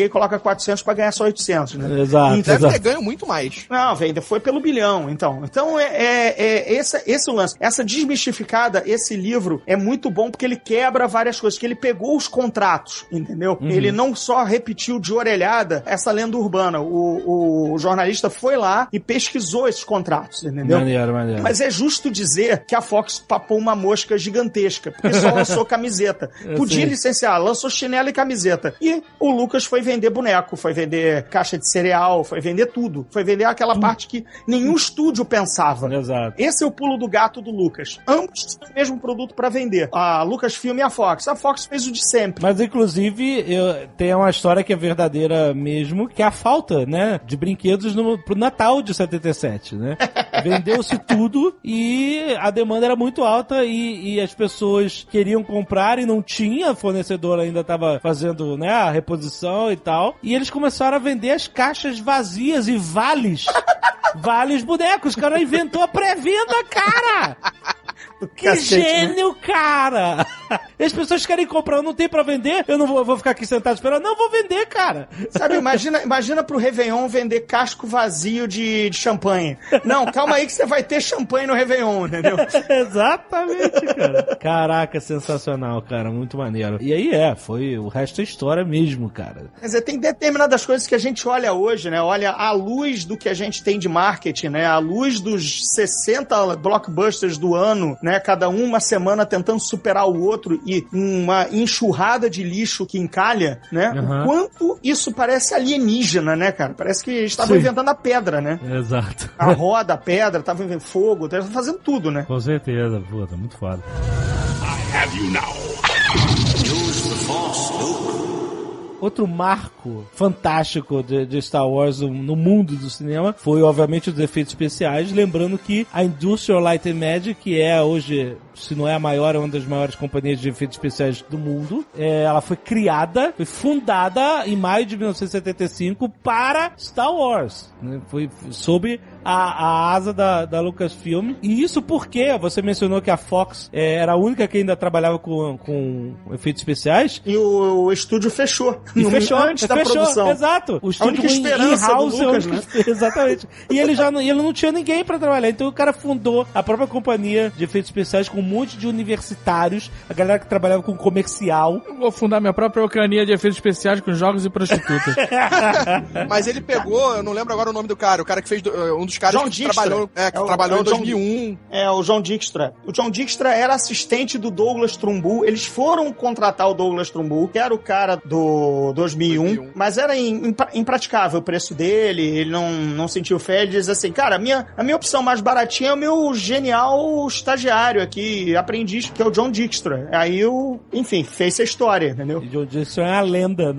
coloca 400 pra ganhar só 800, né? Exato. Então, deve ter ganho muito mais. Não, foi pelo bilhão, então. Então, esse o lance. Essa desmistificada, esse livro é muito bom porque ele quebra várias coisas, que ele pegou os contratos, entendeu? Ele não só repetiu de orelhada essa lenda urbana. O jornalista foi lá e pesquisou esses contratos, entendeu? Maneiro. Mas é justo dizer que a Fox papou uma mosca gigantesca, porque só lançou camiseta. Podia licenciar, lançou chinelo e camiseta. E o Lucas foi vender boneco, foi vender caixa de cereal, foi vender tudo. Foi vender aquela parte que nenhum estúdio pensava. Exato. Esse é o pulo do gato do Lucas. Ambos têm o mesmo produto pra vender. A Lucasfilm e a Fox. A Fox fez o de sempre. Mas, inclusive, tem uma história que é verdadeira mesmo, que é a falta, né, de brinquedos pro Natal de 77, né? Vendeu-se tudo e a demanda era muito alta e as pessoas queriam comprar e não tinha, a fornecedora ainda estava fazendo, né, a reposição e tal, e eles começaram a vender as caixas vazias e vales bonecos. O cara inventou a pré-venda, cara! Que cacete, gênio, né? Cara! E as pessoas querem comprar, não tem pra vender, eu não vou ficar aqui sentado esperando, não, vou vender, cara. Sabe, imagina pro Réveillon vender casco vazio de champanhe. Não, calma aí que você vai ter champanhe no Réveillon, entendeu? Exatamente, cara. Caraca, sensacional, cara, muito maneiro. E aí o resto é história mesmo, cara. Quer dizer, tem determinadas coisas que a gente olha hoje, né, olha à luz do que a gente tem de marketing, né, à luz dos 60 blockbusters do ano, né, cada uma semana tentando superar o outro e uma enxurrada de lixo que encalha, né? O quanto isso parece alienígena, né, cara? Parece que eles estavam inventando a pedra, né? Exato. A roda, a pedra, estavam inventando fogo, estavam fazendo tudo, né? Com certeza, puta, muito foda. I have you now. Use the Force, Luke. Outro marco fantástico de Star Wars no mundo do cinema foi, obviamente, os efeitos especiais. Lembrando que a Industrial Light and Magic, que é hoje, se não é a maior, é uma das maiores companhias de efeitos especiais do mundo, ela foi fundada em maio de 1975 para Star Wars, né? Foi sob a asa da Lucasfilm. E isso porque você mencionou que a Fox era a única que ainda trabalhava com efeitos especiais. E o estúdio fechou. E fechou antes da produção. Exato. O estúdio in-house, né? Exatamente. E ele não tinha ninguém pra trabalhar. Então o cara fundou a própria companhia de efeitos especiais com um monte de universitários, a galera que trabalhava com comercial. Eu vou fundar minha própria companhia de efeitos especiais com jogos e prostitutas. Mas ele pegou, eu não lembro agora o nome do cara, o cara que fez um dos dos caras que trabalhou em 2001. O John Dykstra. O John Dykstra era assistente do Douglas Trumbull. Eles foram contratar o Douglas Trumbull, que era o cara do 2001, mas era impraticável o preço dele, ele não sentiu fé, ele diz assim, cara, a minha opção mais baratinha é o meu genial estagiário aqui, aprendiz, que é o John Dykstra. Aí enfim, fez essa história, entendeu? E John Dykstra é a lenda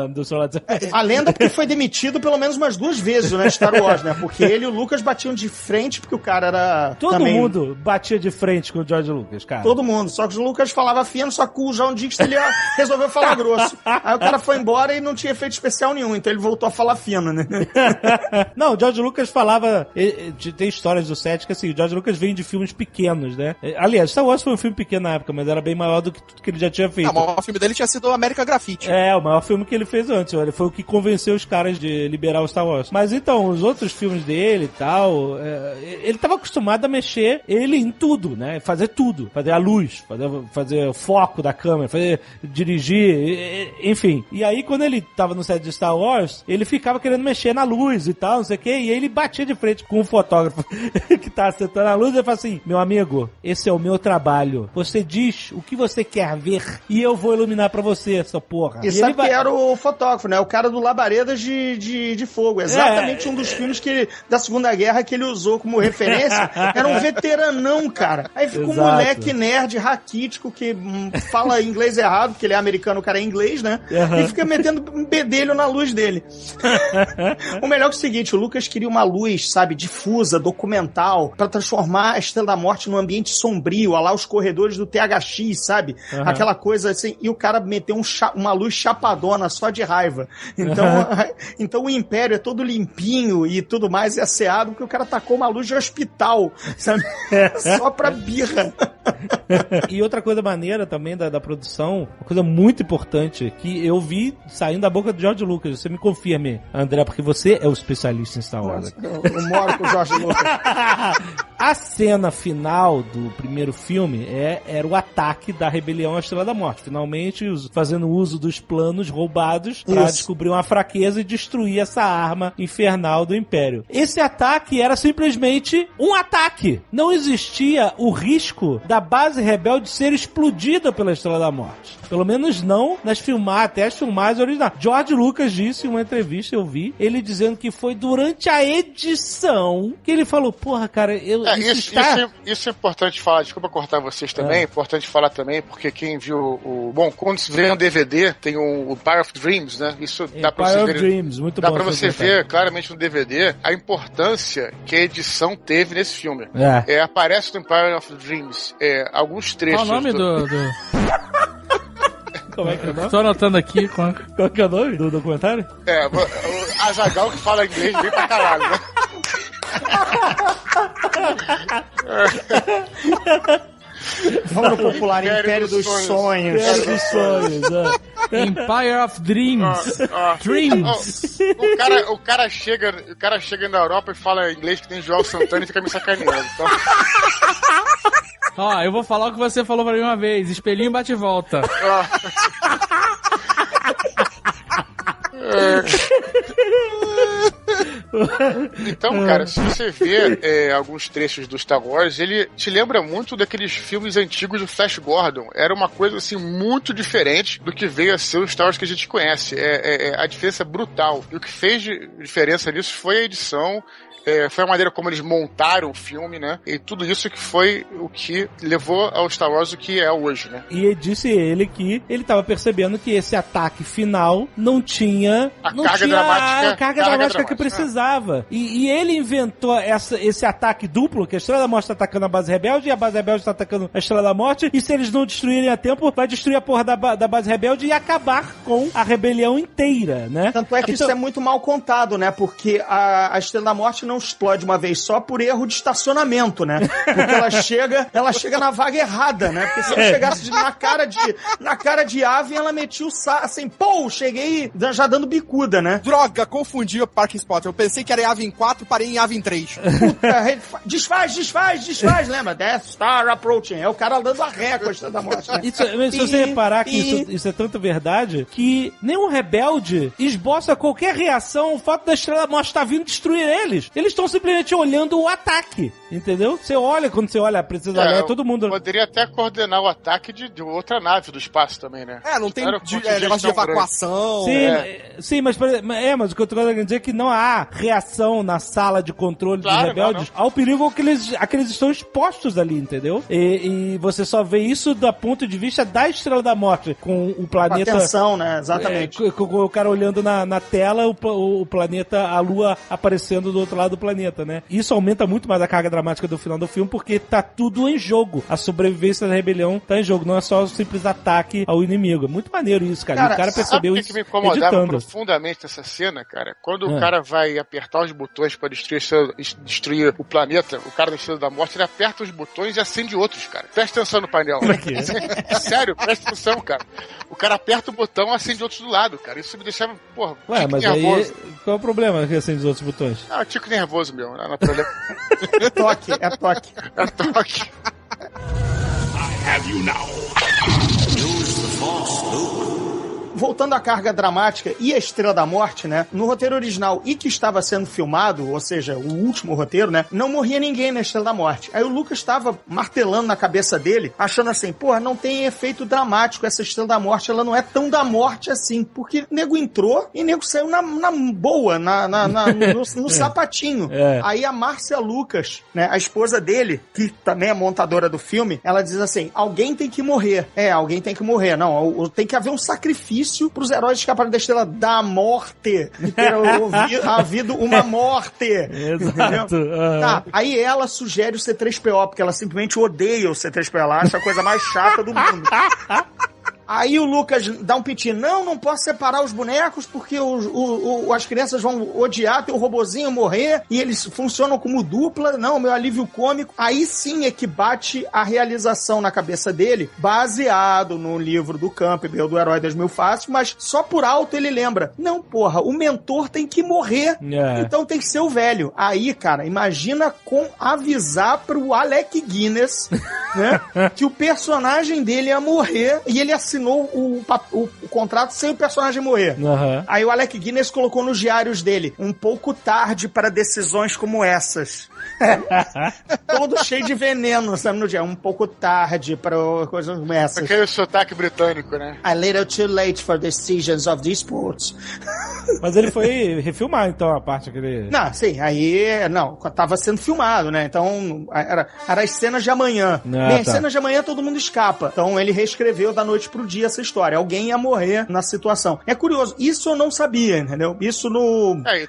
do seu lado. A lenda porque foi demitido pelo menos umas 2 vezes, né, Star Wars, né? Porque ele e o Lucas batiam de frente, porque o cara era... Todo mundo batia de frente com o George Lucas, cara. Todo mundo. Só que o Lucas falava fino, só que o John Dykstra ele resolveu falar grosso. Aí o cara foi embora e não tinha efeito especial nenhum, então ele voltou a falar fino, né? Não, o George Lucas falava... Tem histórias do set que, assim, o George Lucas vem de filmes pequenos, né? Aliás, Star Wars foi um filme pequeno na época, mas era bem maior do que tudo que ele já tinha feito. O maior filme dele tinha sido o American Graffiti. O maior filme que ele fez antes. Ele foi o que convenceu os caras de liberar o Star Wars. Mas então, os outros filmes dele e tal, ele tava acostumado a mexer ele em tudo, né? Fazer tudo. Fazer a luz, fazer o foco da câmera, dirigir, enfim. E aí, quando ele tava no set de Star Wars, ele ficava querendo mexer na luz e tal, não sei o quê, e aí ele batia de frente com o fotógrafo que tá acertando a luz e fala assim, meu amigo, esse é o meu trabalho. Você diz o que você quer ver e eu vou iluminar pra você, essa porra. E sabe que era o fotógrafo, né? O cara do Labaredas de Fogo. Exatamente um dos filmes da Segunda Guerra que ele usou como referência. Era um veteranão, cara. Aí fica um moleque nerd, raquítico, que fala inglês errado, porque ele é americano, o cara é inglês, né? E fica metendo um bedelho na luz dele. O melhor que é o seguinte, o Lucas queria uma luz, sabe, difusa, documental, pra transformar a Estrela da Morte num ambiente sombrio, lá os corredores do THX, sabe? Aquela coisa assim, e o cara meteu uma luz chapadona só de raiva. Então o Império é todo limpinho e tudo mais, é asseado, porque o cara tacou uma luz de hospital, sabe? Só pra birra. E outra coisa maneira também da produção, uma coisa muito importante, que eu vi saindo da boca do George Lucas. Você me confirme, André, porque você é o especialista em Star Wars. Eu moro com o George Lucas. A cena final do primeiro filme era o ataque da rebelião à Estrela da Morte. Finalmente, fazendo uso dos planos roubados pra descobrir uma fraqueza e destruir essa arma infernal do Império. Esse ataque era simplesmente um ataque. Não existia o risco da base rebelde ser explodida pela Estrela da Morte. Pelo menos não até as filmagens originais. George Lucas disse em uma entrevista, eu vi, ele dizendo que foi durante a edição que ele falou, porra, cara, isso é importante falar, desculpa cortar vocês também, é importante falar também, porque quem viu Bom, quando se vê um DVD, tem o Empire of Dreams, né? Isso dá pra você ver. Dreams, muito dá bom, pra você ver claramente no DVD a importância que a edição teve nesse filme. Aparece no Empire of Dreams alguns trechos. Qual o nome do... Como é que é o nome? Tô anotando aqui. Qual que é o nome do documentário? O Azaghal que fala inglês bem pra caralho, né? Vamos no popular Império dos Sonhos. Império dos Sonhos, Empire of Dreams. Dreams. O cara chega na Europa e fala inglês que tem João Santana e fica me sacaneando. Então... Ó, eu vou falar o que você falou pra mim uma vez. Espelhinho bate e volta. Então, cara, se você vê alguns trechos do Star Wars, ele te lembra muito daqueles filmes antigos do Flash Gordon. Era uma coisa, assim, muito diferente do que veio a ser o Star Wars que a gente conhece. A diferença é brutal. E o que fez diferença nisso foi a edição, foi a maneira como eles montaram o filme, né? E tudo isso que foi o que levou ao Star Wars o que é hoje, né? E disse ele que ele estava percebendo que esse ataque final não tinha a carga dramática que precisava. E ele inventou esse ataque duplo, que a Estrela da Morte está atacando a base rebelde e a base rebelde está atacando a Estrela da Morte, e se eles não destruírem a tempo, vai destruir a porra da base rebelde e acabar com a rebelião inteira, né? Tanto é que isso é muito mal contado, né? Porque a Estrela da Morte não explode uma vez só por erro de estacionamento, né? Porque ela chega na vaga errada, né? Porque se ela chegasse na cara de ave, ela metia o assim, cheguei já dando bicuda, né? Droga, confundi o parking spot. Eu pensei que era em Yavin 4, parei em Yavin 3. Puta, desfaz, lembra? Death Star Approaching. É o cara dando a ré com a Estrela da Morte, né? Se você reparar que isso é tanto verdade, que nenhum rebelde esboça qualquer reação ao fato da Estrela da Morte estar vindo destruir eles. Eles estão simplesmente olhando o ataque, entendeu? Quando você olha a Princesa Leia, todo mundo... Poderia até coordenar o ataque de outra nave do espaço também, né? Não tem negócio de evacuação. Sim, mas o que eu tô querendo dizer é que não há reação na sala de controle dos rebeldes ao perigo que eles estão expostos ali, entendeu? E você só vê isso do ponto de vista da Estrela da Morte, com o planeta... Atenção, né? Exatamente. Com o cara olhando na tela, o planeta, a Lua aparecendo do outro lado do planeta, né? Isso aumenta muito mais a carga dramática do final do filme, porque tá tudo em jogo. A sobrevivência da rebelião tá em jogo, não é só um simples ataque ao inimigo. É muito maneiro isso, cara. E o cara percebeu isso. Sabe o que me incomodava profundamente nessa cena, cara? Quando o cara vai apertar os botões pra destruir o planeta, o cara da Estrela da Morte, ele aperta os botões e acende outros, cara. Presta atenção no painel. Sério, presta atenção, cara. O cara aperta o botão e acende outros do lado, cara. Isso me deixava, porra, mas nervoso. Aí, qual é o problema que acende os outros botões? Tico nervoso, meu. Não é problema. É toque. É toque. I have you now. Use the Force, Luke. Voltando à carga dramática e a Estrela da Morte, né? No roteiro original e que estava sendo filmado, ou seja, o último roteiro, né? Não morria ninguém na Estrela da Morte. Aí o Lucas estava martelando na cabeça dele, achando assim, porra, não tem efeito dramático essa Estrela da Morte, ela não é tão da morte assim, porque nego entrou e nego saiu na boa, no sapatinho. Aí a Márcia Lucas, né? A esposa dele, que também é montadora do filme, ela diz assim, alguém tem que morrer. Alguém tem que morrer. Não, tem que haver um sacrifício pros heróis escaparem da Estrela da Morte. Ter havido uma morte. Exato. Tá, aí ela sugere o C3PO, porque ela simplesmente odeia o C3PO. Ela acha a coisa mais chata do mundo. Aí o Lucas dá um piti, não posso separar os bonecos porque as crianças vão odiar ter o robozinho morrer e eles funcionam como dupla, não, meu alívio cômico. Aí sim é que bate a realização na cabeça dele, baseado no livro do Campbell, do Herói das Mil Faces, mas só por alto ele lembra, não, porra, o mentor tem que morrer, então tem que ser o velho. Aí, cara, imagina avisar pro Alec Guinness, né, que o personagem dele ia morrer e ele assinou o contrato sem o personagem morrer. Aí o Alec Guinness colocou nos diários dele, um pouco tarde para decisões como essas. Todo cheio de veneno, sabe, no dia. Um pouco tarde para coisas como essas. Aquele sotaque britânico, né? A little too late for decisions of these sports. Mas ele foi refilmar, então, a parte que ele... Não, sim, aí... Não, tava sendo filmado, né? Então, era as cenas de amanhã. As cenas de amanhã todo mundo escapa. Então, ele reescreveu da noite pro dia essa história. Alguém ia morrer na situação. É curioso, isso eu não sabia, entendeu? Isso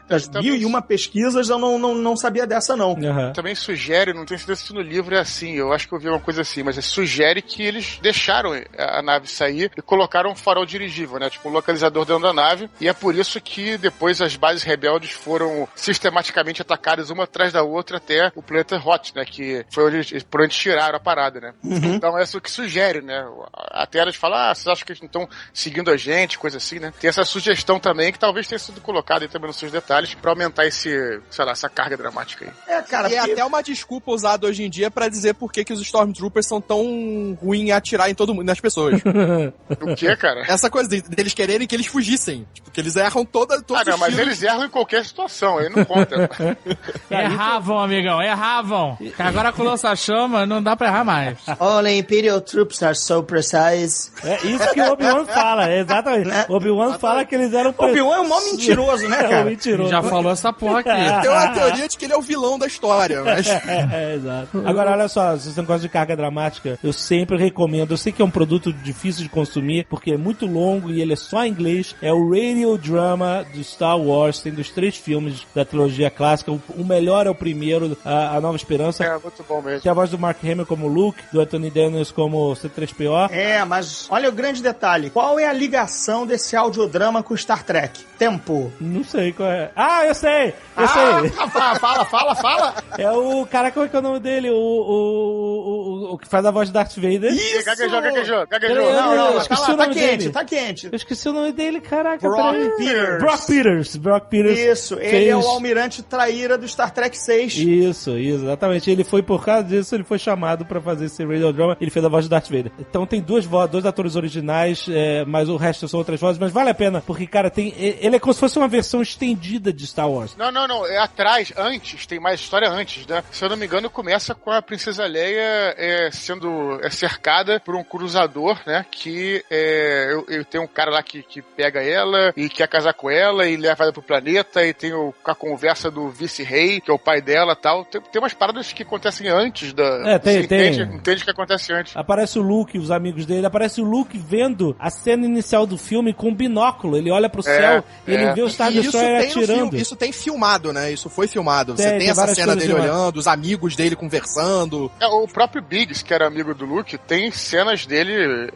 das 1001 pesquisas eu não sabia dessa, não. Também sugere, não tenho certeza se no livro é assim, eu acho que eu vi uma coisa assim, mas sugere que eles deixaram a nave sair e colocaram um farol dirigível, né? Tipo um localizador dentro da nave, e é por isso que depois as bases rebeldes foram sistematicamente atacadas uma atrás da outra até o planeta Hot, né? Que foi por onde tiraram a parada, né? Então é isso que sugere, né? Até elas falam, vocês acham que eles não estão seguindo a gente, coisa assim, né? Tem essa sugestão também que talvez tenha sido colocada aí também nos seus detalhes pra aumentar essa carga dramática aí. Cara, e é até uma desculpa usada hoje em dia pra dizer por que os Stormtroopers são tão ruins em atirar em todo mundo, nas pessoas. O que, cara? Essa coisa deles quererem que eles fugissem. Tipo, que eles erram todos não, mas eles erram em qualquer situação, aí não conta. Erravam, amigão, erravam. Agora com lança-chama não dá pra errar mais. All Imperial troops are so precise. É isso que o Obi-Wan fala, exatamente. O Obi-Wan fala que eles eram... Obi-Wan é um mó mentiroso, né, cara? Mentiroso. Já falou essa porra aqui. Tem uma teoria de que ele é o vilão da história, mas... Exato. Agora, olha só, se você não gosta de carga dramática, eu sempre recomendo, eu sei que é um produto difícil de consumir, porque é muito longo e ele é só em inglês, é o Radio Drama do Star Wars, tem dos 3 filmes da trilogia clássica, o melhor é o primeiro, a Nova Esperança. É, muito bom mesmo. Tem a voz do Mark Hamill como Luke, do Anthony Daniels como C3PO. Mas olha o grande detalhe, qual é a ligação desse audiodrama com Star Trek? Tempo. Não sei qual é. Eu sei! Fala! É o cara, como é que é o nome dele? O o que faz a voz de Darth Vader. Isso! Gaguejou. Tá quente. Eu esqueci o nome dele, caraca. Brock Peters. Isso, ele é o almirante traíra do Star Trek 6. Isso, exatamente. Ele foi, por causa disso, ele foi chamado pra fazer esse radiodrama. Ele fez a voz de Darth Vader. Então tem dois atores originais, mas o resto são outras vozes. Mas vale a pena, porque, cara, ele é como se fosse uma versão estendida de Star Wars. Não. É atrás, antes. Tem mais história antes, né? Se eu não me engano, começa com a Princesa Leia sendo cercada por um cruzador, né? Que eu tenho um cara lá que pega ela e quer casar com ela e leva ela pro planeta, e tem a conversa do vice-rei, que é o pai dela e tal. Tem umas paradas que acontecem antes da... Entende o que acontece antes. Aparece o Luke e os amigos dele. Aparece o Luke vendo a cena inicial do filme com um binóculo. Ele olha pro céu e ele vê o Star Destroyer atirando. Isso tem filmado, né? Isso foi filmado. Você tem essa cena dele olhando, os amigos dele conversando. O próprio Biggs, que era amigo do Luke, tem cenas dele...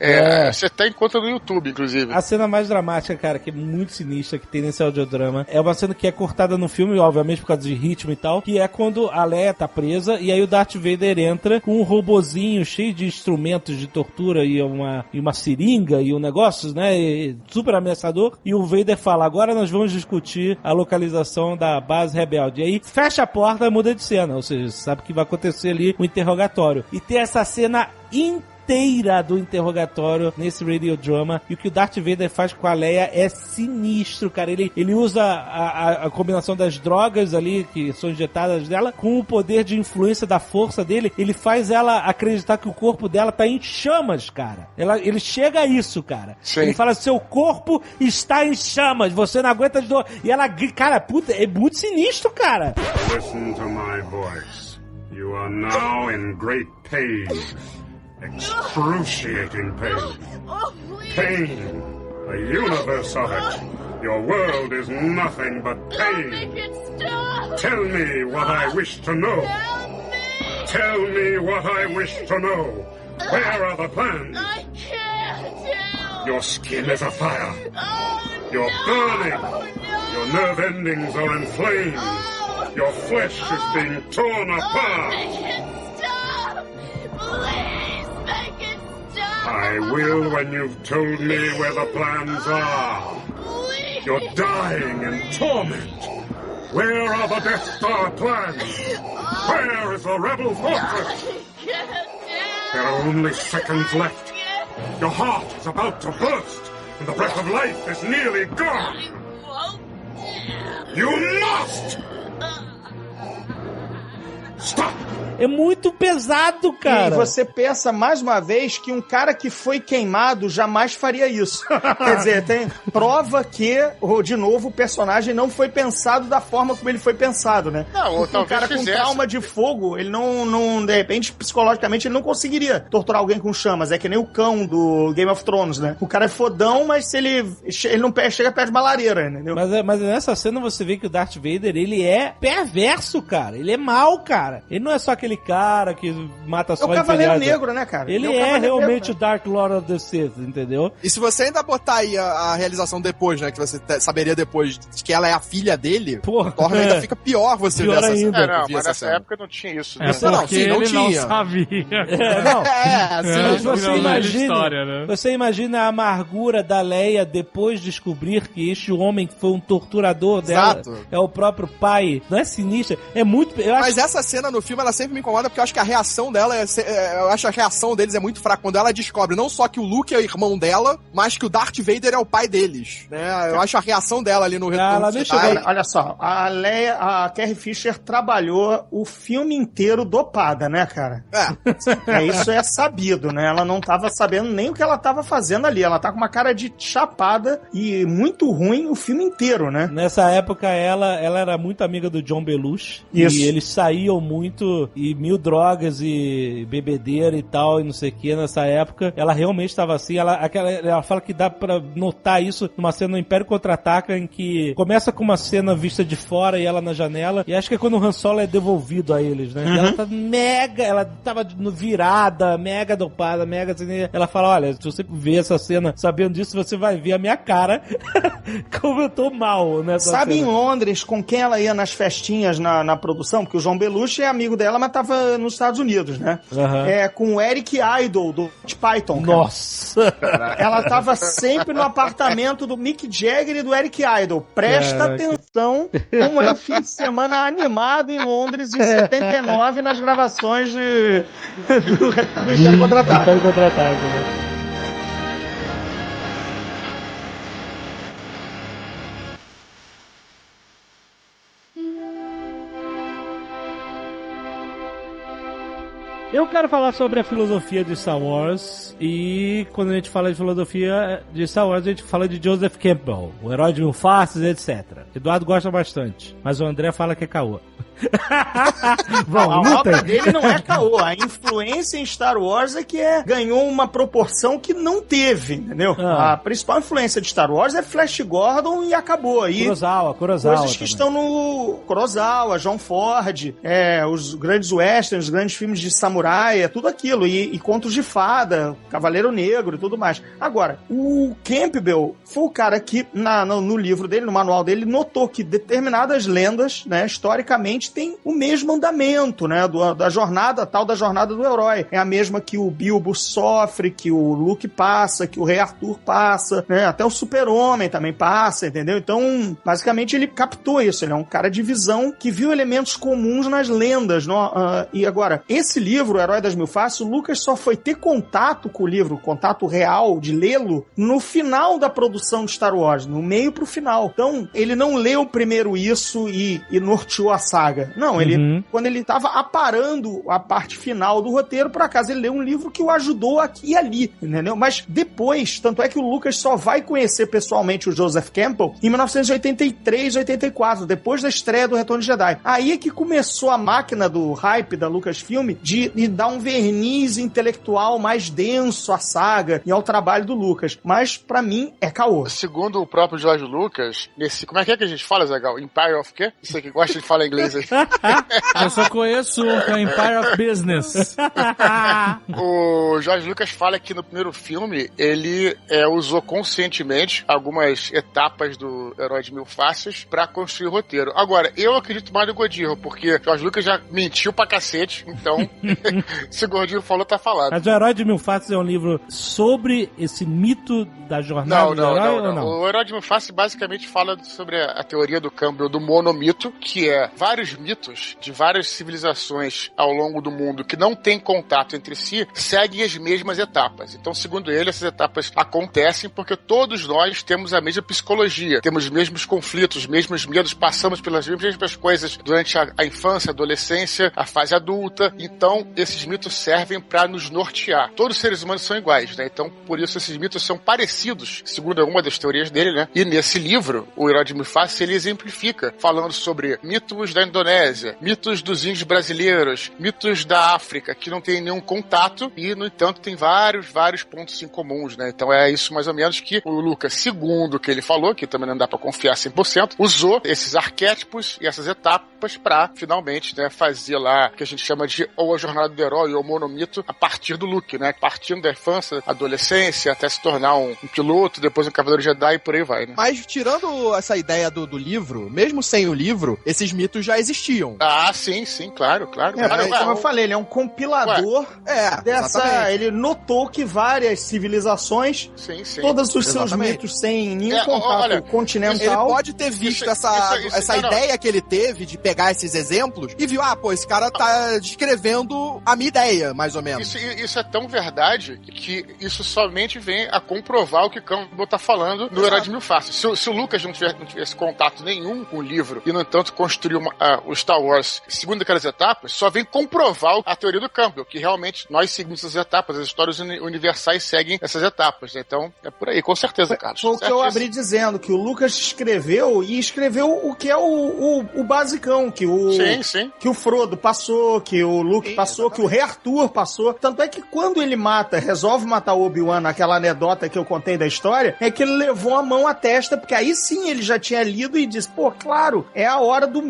Você até encontra no YouTube, inclusive. A cena mais dramática, cara, que é muito sinistra, que tem nesse audiodrama, é uma cena que é cortada no filme, obviamente por causa de ritmo e tal, que é quando a Leia tá presa e aí o Darth Vader entra com um robozinho cheio de instrumentos de tortura e uma seringa e um negócio, né, super ameaçador, e o Vader fala, agora nós vamos discutir a localização da base rebelde. E aí fecha a porta e muda de cena, ou seja, você sabe que vai acontecer ali um interrogatório. E tem essa cena inteira do interrogatório nesse radiodrama, e o que o Darth Vader faz com a Leia é sinistro, cara. Ele usa a combinação das drogas ali que são injetadas dela com o poder de influência da força dele. Ele faz ela acreditar que o corpo dela tá em chamas, cara. Ele chega a isso, cara. Sim. Ele fala, seu corpo está em chamas, você não aguenta de dor. E ela, cara, puta, é muito sinistro, cara. Listen to my voice. You are now in great pain. Excruciating pain. Pain. A universe of it. Your world is nothing but pain. Tell me what I wish to know. Tell me what I wish to know. Where are the plans? I can't. Your skin is afire. You're burning. Your nerve endings are inflamed. Your flesh is being torn apart. I will when you've told me where the plans are. You're dying in torment. Where are the Death Star plans? Where is the Rebel fortress? There are only seconds left. Your heart is about to burst, and the breath of life is nearly gone. You must! Stop! É muito pesado, cara. E você pensa, mais uma vez, que um cara que foi queimado jamais faria isso. Quer dizer, tem prova que, de novo, o personagem não foi pensado da forma como ele foi pensado, né? Não, um cara com trauma de fogo, ele não, de repente, psicologicamente, ele não conseguiria torturar alguém com chamas. É que nem o cão do Game of Thrones, né? O cara é fodão, mas se ele não chega perto de uma lareira, entendeu? Mas nessa cena você vê que o Darth Vader, ele é perverso, cara. Ele é mau, cara. Ele não é só aquele cara que mata só o Cavaleiro Negro, né, cara? Ele é realmente o Dark Lord of the Sith, entendeu? E se você ainda botar aí a realização depois, né, que você saberia depois de que ela é a filha dele, torna ainda fica pior você ver essa cena. Não, mas nessa época não tinha isso. Né? Não tinha. Não sabia. Você imagina a amargura da Leia depois de descobrir que este homem que foi um torturador dela é o próprio pai. Não é sinistro? É muito... Mas essa cena no filme, ela sempre me incomoda porque eu acho que a reação dela, eu acho que a reação deles é muito fraca. Quando ela descobre não só que o Luke é o irmão dela, mas que o Darth Vader é o pai deles, né? Eu acho a reação dela ali no retorno. Olha só, a Leia, a Carrie Fisher trabalhou o filme inteiro dopada, né, cara? Isso é sabido, né? Ela não tava sabendo nem o que ela tava fazendo ali. Ela tá com uma cara de chapada e muito ruim o filme inteiro, né? Nessa época, ela era muito amiga do John Belushi. Isso. E eles saíam muito e mil drogas e bebedeira e tal, e não sei o que, nessa época. Ela realmente estava assim. Ela fala que dá pra notar isso numa cena no Império Contra-Ataca, em que começa com uma cena vista de fora e ela na janela, e acho que é quando o Han Solo é devolvido a eles, né? E ela tá ela tava virada, mega dopada, mega assim. Ela fala, olha, se você ver essa cena sabendo disso, você vai ver a minha cara como eu tô mal nessa cena. Sabe em Londres com quem ela ia nas festinhas na produção? Porque o João Belushi é amigo dela, mas tava nos Estados Unidos, né? Com o Eric Idle, do Monty Python. Cara. Nossa! Ela tava sempre no apartamento do Mick Jagger e do Eric Idle. Presta atenção como é o fim de semana animado em Londres em 79 nas gravações do Império Contra-Ataque. Né? Eu quero falar sobre a filosofia de Star Wars, e quando a gente fala de filosofia de Star Wars, a gente fala de Joseph Campbell, o herói de mil faces, etc. Eduardo gosta bastante, mas o André fala que é caô. A obra dele não é caô. A influência em Star Wars é que ganhou uma proporção que não teve, entendeu? A principal influência de Star Wars é Flash Gordon e acabou. Aí Kurosawa coisas que também estão no Kurosawa, John Ford, os grandes westerns, os grandes filmes de samurai, é tudo aquilo. E contos de fada, Cavaleiro Negro e tudo mais. Agora, o Campbell foi o cara que, no livro dele, no manual dele, notou que determinadas lendas, né, historicamente, tem o mesmo andamento, né, da jornada, tal da jornada do herói. É a mesma que o Bilbo sofre, que o Luke passa, que o Rei Arthur passa, né, até o Super-Homem também passa, entendeu? Então, basicamente, ele captou isso. Ele é um cara de visão que viu elementos comuns nas lendas. E agora, esse livro, O Herói das Mil Faces, o Lucas só foi ter contato com o livro, contato real, de lê-lo, no final da produção de Star Wars, no meio pro final. Então, ele não leu primeiro isso e norteou a saga. Não, ele, quando ele tava aparando a parte final do roteiro, por acaso ele leu um livro que o ajudou aqui e ali, entendeu? Mas depois, tanto é que o Lucas só vai conhecer pessoalmente o Joseph Campbell em 1983, 84, depois da estreia do Retorno de Jedi. Aí é que começou a máquina do hype da Lucasfilm de dar um verniz intelectual mais denso à saga e ao trabalho do Lucas. Mas, pra mim, é caô. Segundo o próprio George Lucas, como é que a gente fala, Zagal? Empire of quê? Você que gosta de falar inglês aí. Eu só conheço o Empire of Business. O George Lucas fala que no primeiro filme ele usou conscientemente algumas etapas do Herói de Mil Faces pra construir o roteiro. Agora, eu acredito mais no Godinho, porque George Lucas já mentiu pra cacete, então se o Godinho falou, tá falado. Mas o Herói de Mil Faces é um livro sobre esse mito da jornada do herói ou não? O Herói de Mil Faces basicamente fala sobre a teoria do Campbell do monomito, que é vários mitos de várias civilizações ao longo do mundo que não têm contato entre si, seguem as mesmas etapas. Então, segundo ele, essas etapas acontecem porque todos nós temos a mesma psicologia, temos os mesmos conflitos, os mesmos medos, passamos pelas mesmas coisas durante a infância, a adolescência, a fase adulta. Então, esses mitos servem para nos nortear. Todos os seres humanos são iguais, né? Então, por isso, esses mitos são parecidos, segundo alguma das teorias dele, né? E nesse livro, o Herói de Mil Faces, ele exemplifica, falando sobre mitos da Indonésia, mitos dos índios brasileiros, mitos da África, que não tem nenhum contato e, no entanto, tem vários pontos em comuns, né? Então é isso mais ou menos que o Lucas, segundo o que ele falou, que também não dá pra confiar 100%, usou esses arquétipos e essas etapas pra, finalmente, né, fazer lá, que a gente chama de ou a jornada do herói ou o monomito, a partir do Luke, né? Partindo da infância, adolescência, até se tornar um piloto, depois um cavaleiro Jedi e por aí vai, né? Mas, tirando essa ideia do livro, mesmo sem o livro, esses mitos já existiam. Ah, sim, claro. Como eu falei, ele é um compilador dessa... Exatamente. Ele notou que várias civilizações, todos os seus mitos sem nenhum contato continental... Ele pode ter visto essa ideia que ele teve de pegar esses exemplos e viu, esse cara tá descrevendo a minha ideia, mais ou menos. Isso é tão verdade que isso somente vem a comprovar o que Campbell tá falando no Herói de Mil Faces. Se o Lucas não tivesse contato nenhum com o livro e, no entanto, construiu o Star Wars segundo aquelas etapas, só vem comprovar a teoria do Campbell, que realmente nós seguimos essas etapas, as histórias universais seguem essas etapas. Então, é por aí, com certeza, Carlos. Foi o que eu abri dizendo, que o Lucas escreveu o que é o basicão, que o Frodo passou, que o Luke passou, que o Rei Arthur passou. Tanto é que quando ele resolve matar o Obi-Wan, naquela anedota que eu contei da história, é que ele levou a mão à testa, porque aí sim ele já tinha lido e disse, claro, é a hora do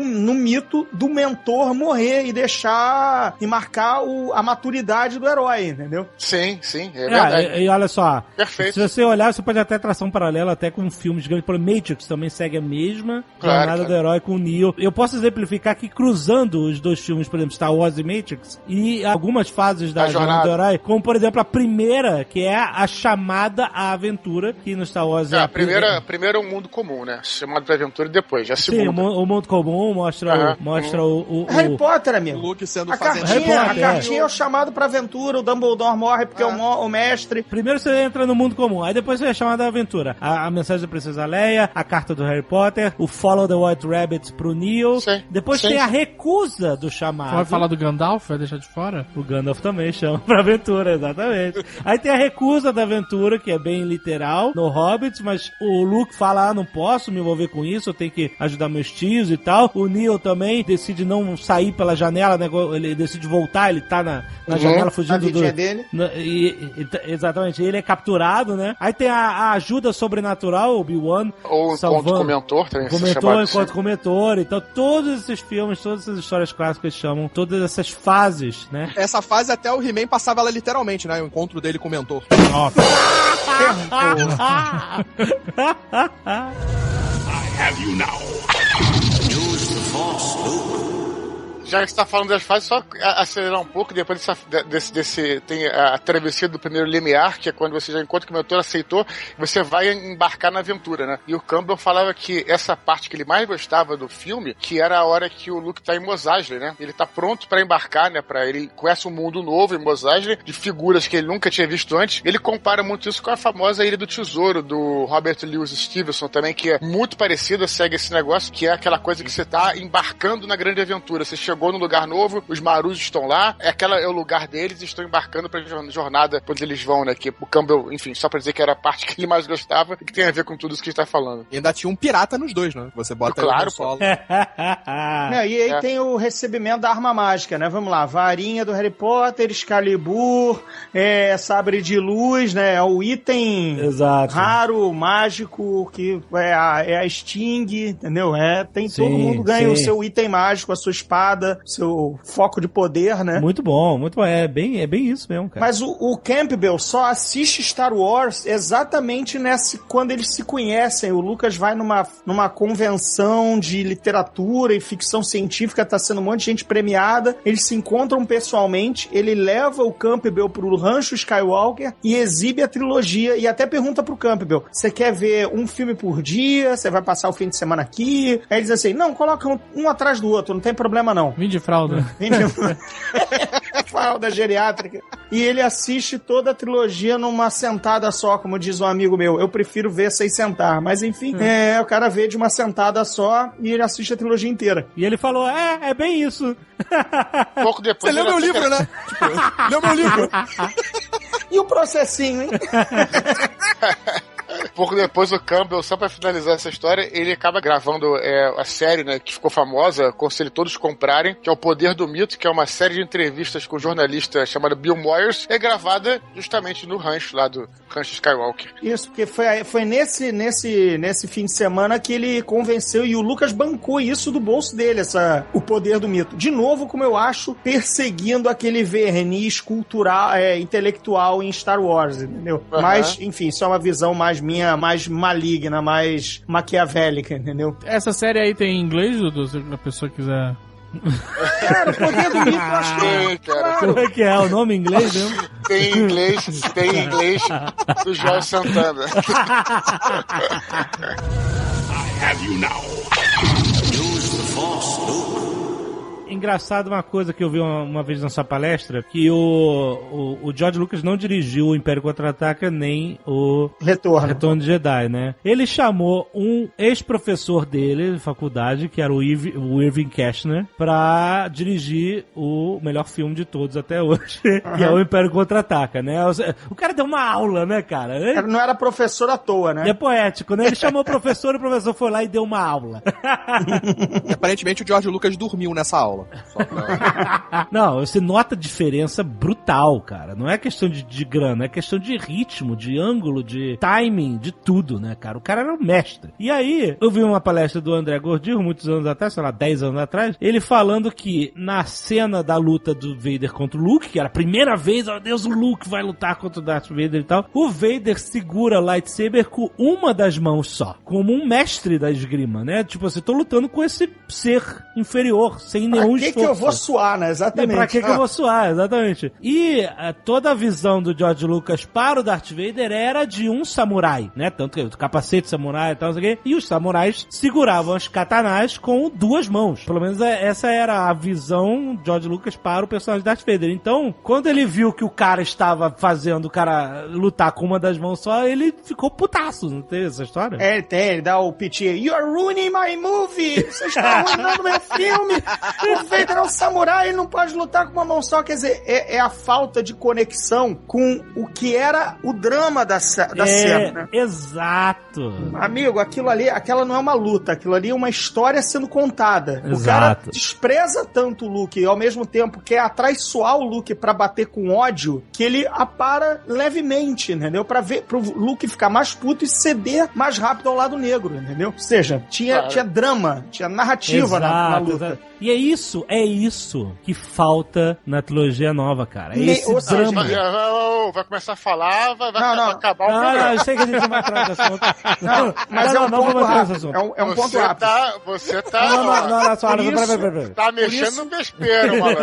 no mito do mentor morrer e deixar e marcar a maturidade do herói, entendeu? Sim, é verdade. E olha só, perfeito. Se você olhar, você pode até traçar um paralelo até com filmes grandes, por exemplo, Matrix também segue a mesma jornada do herói com o Neo. Eu posso exemplificar que cruzando os dois filmes, por exemplo, Star Wars e Matrix, e algumas fases da jornada do herói, como por exemplo a primeira, que é a chamada à aventura, que no Star Wars a primeira é um mundo comum, né? Chamado pra aventura e depois, a segunda. Sim, o mundo comum mostra o Harry Potter, amigo. O Luke sendo a cartinha é o chamado pra aventura, o Dumbledore morre porque é o mestre. Primeiro você entra no mundo comum, aí depois você é chamado à aventura. A mensagem da Princesa Leia, a carta do Harry Potter, o Follow the White Rabbit pro Neo. Depois tem a recusa do chamado. Vai falar do Gandalf? Vai deixar de fora? O Gandalf também chama pra aventura, exatamente. Aí tem a recusa da aventura, que é bem literal, no Hobbit, mas o Luke fala, não posso me envolver com isso, eu tenho que ajudar meus tios e tal. O Neo também decide não sair pela janela, né? Ele decide voltar, ele tá na janela fugindo dele. Exatamente, ele é capturado, né? Aí tem a ajuda sobrenatural, o Obi-Wan. Ou encontro com o mentor, também. Encontro com o mentor. Então, todos esses filmes, todas essas histórias clássicas chamam todas essas fases, né? Essa fase até o He-Man passava ela literalmente, né? O encontro dele com o mentor. I have you now. Use the Force, Luke. Já que você tá falando das fases, só acelerar um pouco, depois tem a travessia do primeiro limiar, que é quando você já encontra que o mentor aceitou, você vai embarcar na aventura, né? E o Campbell falava que essa parte que ele mais gostava do filme, que era a hora que o Luke tá em Mos Eisley, né? Ele tá pronto pra embarcar, né? Ele conhece um mundo novo em Mos Eisley, de figuras que ele nunca tinha visto antes. Ele compara muito isso com a famosa Ilha do Tesouro, do Robert Louis Stevenson também, que é muito parecida, segue esse negócio, que é aquela coisa que você tá embarcando na grande aventura. Você chegou num lugar novo, os marujos estão lá, é o lugar deles e estão embarcando pra jornada quando eles vão, né? Que o Campbell, enfim, só pra dizer que era a parte que ele mais gostava e que tem a ver com tudo isso que a gente tá falando. E ainda tinha um pirata nos dois, né? Você bota claro, no solo. E aí tem o recebimento da arma mágica, né? Vamos lá, varinha do Harry Potter, Excalibur, sabre de luz, né? O item raro, mágico, que é a Sting, entendeu? Todo mundo ganha o seu item mágico, a sua espada, seu foco de poder, né? Muito bom, muito bom. É bem isso mesmo, cara. Mas o Campbell só assiste Star Wars exatamente quando eles se conhecem. O Lucas vai numa convenção de literatura e ficção científica, tá sendo um monte de gente premiada. Eles se encontram pessoalmente, ele leva o Campbell pro Rancho Skywalker e exibe a trilogia e até pergunta pro Campbell, você quer ver um filme por dia? Você vai passar o fim de semana aqui? Aí ele diz assim, não, coloca um atrás do outro, não tem problema não. Vim de fralda. Fralda geriátrica. E ele assiste toda a trilogia numa sentada só, como diz um amigo meu. Eu prefiro ver sem sentar. Mas enfim, o cara vê de uma sentada só e ele assiste a trilogia inteira. E ele falou, é bem isso. Pouco depois... Você leu meu livro, né? Leu meu livro. E o processinho, hein? Pouco depois o Campbell, só pra finalizar essa história, ele acaba gravando a série, né, que ficou famosa, aconselho todos comprarem, que é O Poder do Mito, que é uma série de entrevistas com um jornalista chamado Bill Moyers, é gravada justamente no rancho lá do Rancho Skywalker. Isso, porque foi nesse fim de semana que ele convenceu e o Lucas bancou isso do bolso dele, O Poder do Mito. De novo, como eu acho, perseguindo aquele verniz cultural, intelectual em Star Wars, entendeu? Mas, enfim, isso é uma visão mais minha, mais maligna, mais maquiavélica, entendeu? Essa série aí tem em inglês, Dudu? Se a pessoa quiser... Cara, o Poder do Mito, eu acho que... Como é que é? O nome em inglês mesmo? Tem em inglês do João Santana. I have you now. Use the Force, Luke. Engraçado uma coisa que eu vi uma vez na sua palestra, que o George Lucas não dirigiu o Império Contra-Ataca nem o Retorno de Jedi, né? Ele chamou um ex-professor dele de faculdade, que era o Irving Kershner, pra dirigir o melhor filme de todos até hoje, que é o Império Contra-Ataca, né? O cara deu uma aula, né, cara? Ele não era professor à toa, né? É poético, né? Ele chamou o professor e o professor foi lá e deu uma aula. Aparentemente o George Lucas dormiu nessa aula. aula. Só pra... Não, você nota diferença brutal, cara. Não é questão de grana, é questão de ritmo, de ângulo, de timing, de tudo, né, cara? O cara era um mestre. E aí, eu vi uma palestra do André Gordillo, muitos anos atrás, sei lá, 10 anos atrás, ele falando que na cena da luta do Vader contra o Luke, que era a primeira vez, ó Deus, o Luke vai lutar contra o Darth Vader e tal, o Vader segura o lightsaber com uma das mãos só, como um mestre da esgrima, né? Tipo assim, tô lutando com esse ser inferior, sem nenhum esforço. Pra que eu vou suar, né? Exatamente. Pra que eu vou suar, exatamente. E toda a visão do George Lucas para o Darth Vader era de um samurai, né? Tanto que o capacete samurai e tal, não sei o quê. E os samurais seguravam as katanás com duas mãos. Pelo menos essa era a visão de George Lucas para o personagem Darth Vader. Então, quando ele viu que o cara estava fazendo o cara lutar com uma das mãos só, ele ficou putaço. Não tem essa história? É, ele dá o piti. You are ruining my movie! Você está arruinando meu filme! O Vader é um samurai, ele não pode lutar com uma mão só. Quer dizer, é a falta de conexão com o que era o drama da cena, né? Exato. Amigo, aquilo ali, aquela não é uma luta, aquilo ali é uma história sendo contada. Exato. O cara despreza tanto o Luke e ao mesmo tempo quer atraiçoar o Luke pra bater com ódio, que ele apara levemente, entendeu? Pro Luke ficar mais puto e ceder mais rápido ao lado negro, entendeu? Ou seja, tinha drama, tinha narrativa na luta. Exato. E é isso que falta na trilogia nova, cara. É esse drama. Vai começar a falar, vai acabar o programa. Não, eu sei que a gente vai entrar nesse assunto. Mas é um ponto rápido. É um ponto rápido. Você tá mexendo no vespeiro, malandro.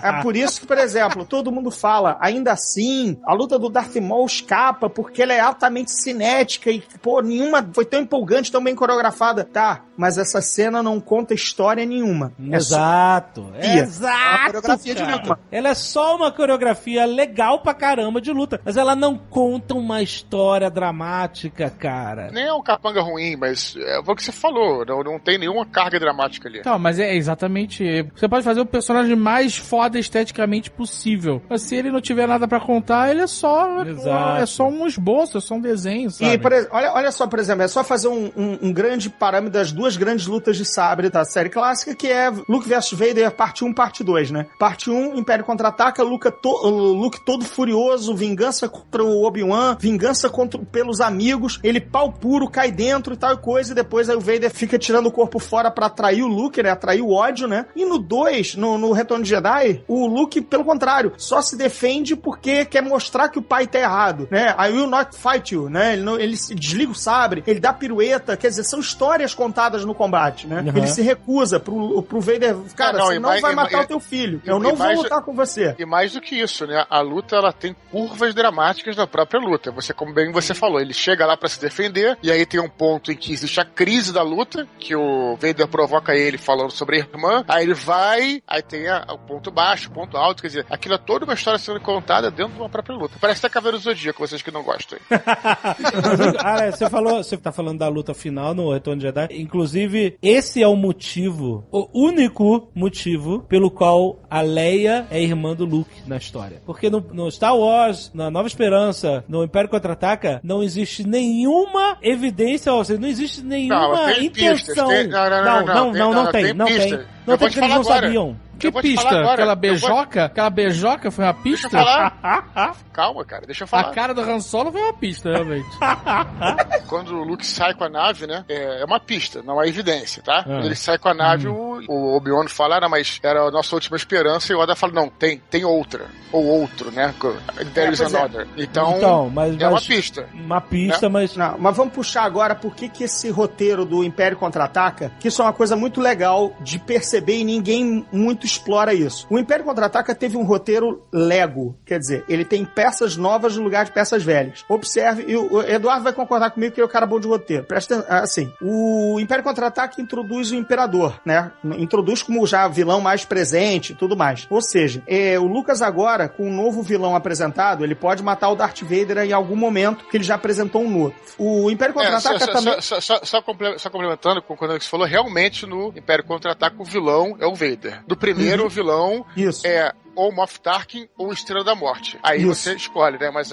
É por isso que, por exemplo, todo mundo fala, ainda assim, a luta do Darth Maul escapa porque ela é altamente cinética e, pô, nenhuma foi tão empolgante, tão bem coreografada. Tá, mas essa cena não conta história nenhuma. Exato. É uma coreografia de luta. Ela é só uma coreografia legal pra caramba de luta, mas ela não conta uma história dramática, cara. Nem é um capanga ruim, mas é o que você falou, não tem nenhuma carga dramática ali. Não, mas é exatamente... Você pode fazer o personagem mais foda esteticamente possível, mas se ele não tiver nada pra contar, ele é só... Exato. É só um esboço, é só um desenho, sabe? E, olha só, por exemplo, é só fazer um grande parâmetro das duas grandes lutas de sabre da série clássica, que é Luke vs Vader, parte 1, parte 2, né? Parte 1, Império Contra-Ataca, Luke todo furioso, vingança contra o Obi-Wan, vingança pelos amigos, ele pau puro, cai dentro e tal coisa, e depois aí o Vader fica tirando o corpo fora pra atrair o Luke, né? Atrair o ódio, né? E no 2, no Retorno de Jedi, o Luke, pelo contrário, só se defende porque quer mostrar que o pai tá errado, né? I will not fight you, né? Ele se desliga o sabre, ele dá pirueta, quer dizer, são histórias contadas no combate, né? Ele se recusa pro Vader, cara, você não vai matar o teu filho, eu não vou lutar com você. E mais do que isso, né? A luta, ela tem curvas dramáticas na própria luta. Como bem você falou, ele chega lá pra se defender, e aí tem um ponto em que existe a crise da luta, que o Vader provoca ele falando sobre a irmã, aí ele vai, aí tem o ponto baixo, o ponto alto, quer dizer, aquilo é toda uma história sendo contada dentro de uma própria luta. Parece até Cavaleiro do Zodíaco, vocês que não gostam aí. Você tá falando da luta final no Retorno de Jedi, inclusive, esse é o motivo, o único motivo pelo qual a Leia é irmã do Luke na história. Porque no Star Wars, na Nova Esperança, no Império Contra-Ataca, não existe nenhuma evidência, ou seja, não existe nenhuma intenção. Não tem. Não tem, porque eles não sabiam. Que pista? Aquela beijoca? Aquela beijoca foi uma pista? Deixa eu falar. Calma, cara, deixa eu falar. A cara do Han Solo foi uma pista, realmente. Quando o Luke sai com a nave, né? É uma pista, não é evidência, tá? Quando ele sai com a nave, o Obi-Wan fala, mas era a nossa última esperança, e o Yoda fala, não, tem outra. Ou outro, né? There is another. Então mas é uma pista. Uma pista, né? Mas... Não, mas vamos puxar agora por que esse roteiro do Império Contra-Ataca, que isso é uma coisa muito legal de perceber e ninguém muito explora isso. O Império Contra-Ataca teve um roteiro Lego, quer dizer, ele tem peças novas no lugar de peças velhas. Observe, e o Eduardo vai concordar comigo que é o cara bom de roteiro. Presta atenção, assim, o Império Contra-Ataca introduz o Imperador, né? Introduz como já vilão mais presente e tudo mais. Ou seja, o Lucas agora, com um novo vilão apresentado, ele pode matar o Darth Vader em algum momento, que ele já apresentou um novo. O Império Contra-Ataca também... Só complementando com o que você falou, realmente no Império Contra-Ataca o vilão é o Vader. Do primeiro, o vilão é ou Moff Tarkin ou Estrela da Morte. Aí você escolhe, né? Mas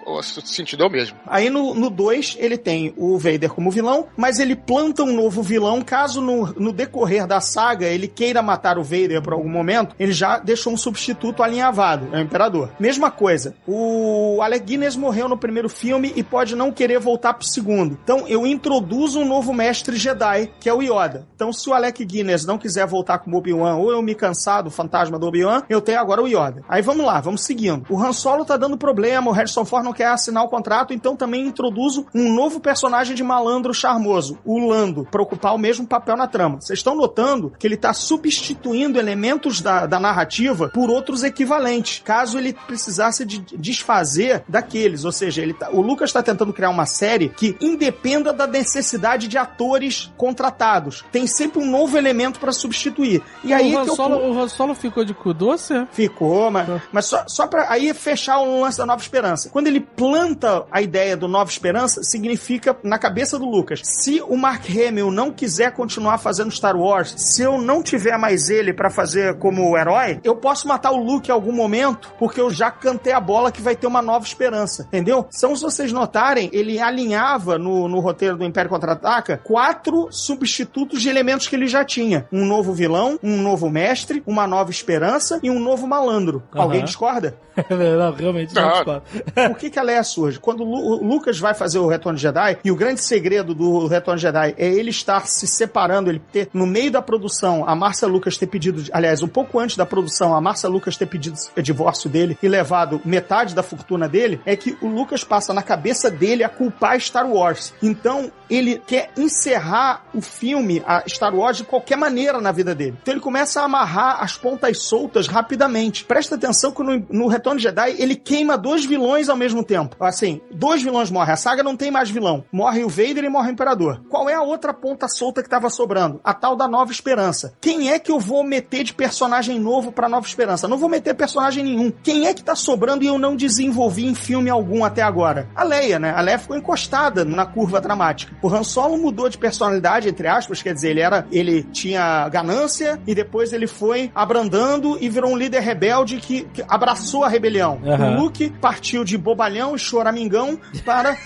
o sentido é o mesmo. Aí no 2 ele tem o Vader como vilão, mas ele planta um novo vilão caso no decorrer da saga ele queira matar o Vader por algum momento, ele já deixou um substituto alinhavado, é o Imperador. Mesma coisa, o Alec Guinness morreu no primeiro filme e pode não querer voltar pro segundo. Então eu introduzo um novo mestre Jedi, que é o Yoda. Então se o Alec Guinness não quiser voltar como Obi-Wan ou eu me cansar do fantasma do Obi-Wan, eu tenho agora o Yoda. Aí vamos lá, vamos seguindo. O Han Solo tá dando problema, o Harrison Ford não quer assinar o contrato, então também introduzo um novo personagem de malandro charmoso, o Lando, para ocupar o mesmo papel na trama. Vocês estão notando que ele tá substituindo elementos da narrativa por outros equivalentes, caso ele precisasse de desfazer daqueles, ou seja, o Lucas está tentando criar uma série que independa da necessidade de atores contratados. Tem sempre um novo elemento para substituir. E aí o Han Solo ficou de cu doce? Ficou, mas só pra aí fechar o lance da Nova Esperança. Quando ele planta a ideia do Nova Esperança, significa, na cabeça do Lucas, se o Mark Hamill não quiser continuar fazendo Star Wars, se eu não tiver mais ele pra fazer como herói, eu posso matar o Luke em algum momento, porque eu já cantei a bola que vai ter uma Nova Esperança, entendeu? Então, se vocês notarem, ele alinhava no roteiro do Império Contra-Ataca 4 substitutos de elementos que ele já tinha. Um novo vilão, um novo mestre, uma Nova Esperança e um novo malandro. Alguém discorda? Não, realmente não discordo. Por que a Leia surge? Quando o Lucas vai fazer o Retorno de Jedi, e o grande segredo do Retorno de Jedi é ele estar se separando, ele ter, no meio da produção, a Marcia Lucas ter pedido, aliás, um pouco antes da produção, a Marcia Lucas ter pedido o divórcio dele e levado metade da fortuna dele, é que o Lucas passa na cabeça dele a culpar Star Wars. Então, ele quer encerrar o filme, a Star Wars, de qualquer maneira na vida dele. Então, ele começa a amarrar as pontas soltas rapidamente. Presta atenção que no Retorno de Jedi, ele queima 2 vilões ao mesmo tempo. Assim, 2 vilões morrem. A saga não tem mais vilão. Morre o Vader e morre o Imperador. Qual é a outra ponta solta que tava sobrando? A tal da Nova Esperança. Quem é que eu vou meter de personagem novo pra Nova Esperança? Não vou meter personagem nenhum. Quem é que tá sobrando e eu não desenvolvi em filme algum até agora? A Leia, né? A Leia ficou encostada na curva dramática. O Han Solo mudou de personalidade, entre aspas, quer dizer, ele tinha ganância e depois ele foi abrandando e virou um líder rebelde que abraçou a rebelião. O Luke partiu de bobalhão e choramingão para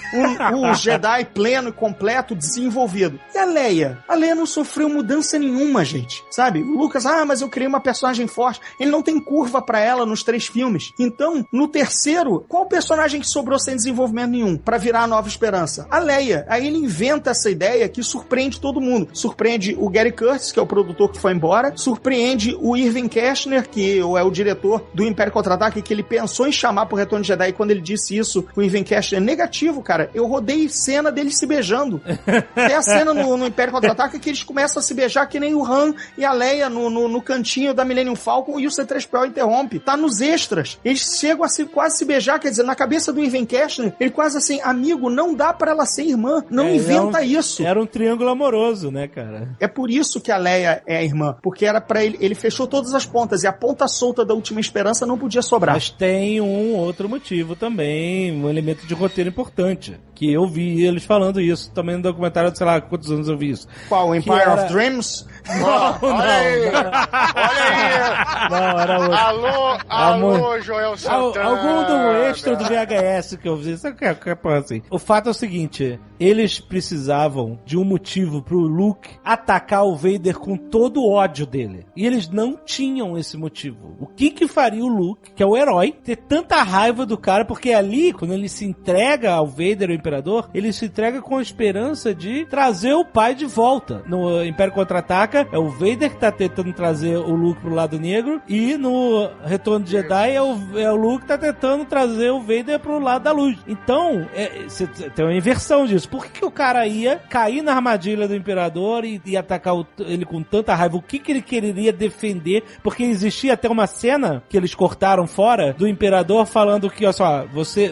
um Jedi pleno e completo, desenvolvido. E a Leia? A Leia não sofreu mudança nenhuma, gente. Sabe? O Lucas, mas eu criei uma personagem forte. Ele não tem curva pra ela nos 3 filmes. Então, no terceiro, qual personagem que sobrou sem desenvolvimento nenhum pra virar a Nova Esperança? A Leia. Aí ele inventa essa ideia que surpreende todo mundo. Surpreende o Gary Curtis, que é o produtor que foi embora. Surpreende o Irving Kershner, que é o diretor do Império Contra-Ataque, que ele pensou em chamar pro Retorno de Jedi. E quando ele disse isso, o Irving Kershner, negativo, cara. Eu rodei cena deles se beijando. Tem a cena no Império Contra-Ataque que eles começam a se beijar que nem o Han e a Leia no cantinho da Millennium Falcon e o C-3PO interrompe. Tá nos extras. Eles chegam a quase se beijar, quer dizer, na cabeça do Irving Kershner, ele quase assim, amigo, não dá pra ela ser irmã. Não inventa isso. Era um triângulo amoroso, né, cara? É por isso que a Leia é a irmã. Porque era pra ele fechou todas as pontas e a ponta solta da Última Esperança não podia sobrar. Mas tem um outro motivo também, um elemento de roteiro importante, que eu vi eles falando isso também no documentário, sei lá, quantos anos eu vi isso. Qual? Empire of Dreams? Olha aí! Não, era outro. Alô, Joel Santana! Algum do extra do VHS que eu vi, sabe o que é assim? O fato é o seguinte, eles precisavam de um motivo pro Luke atacar o Vader com todo o ódio dele. E eles não tinham esse motivo. O que faria o Luke, que é o herói, ter tanta raiva do cara? Porque ali, quando ele se entrega ao Vader, o Imperador, ele se entrega com a esperança de trazer o pai de volta. No Império Contra-Ataca, é o Vader que tá tentando trazer o Luke pro lado negro, e no Retorno de Jedi é o Luke que tá tentando trazer o Vader pro lado da luz. Então, você tem uma inversão disso. Por que o cara ia cair na armadilha do Imperador e atacar ele com tanta raiva? O que ele quereria defender? Porque existia até uma cena que eles cortaram fora do Imperador falando que, olha só,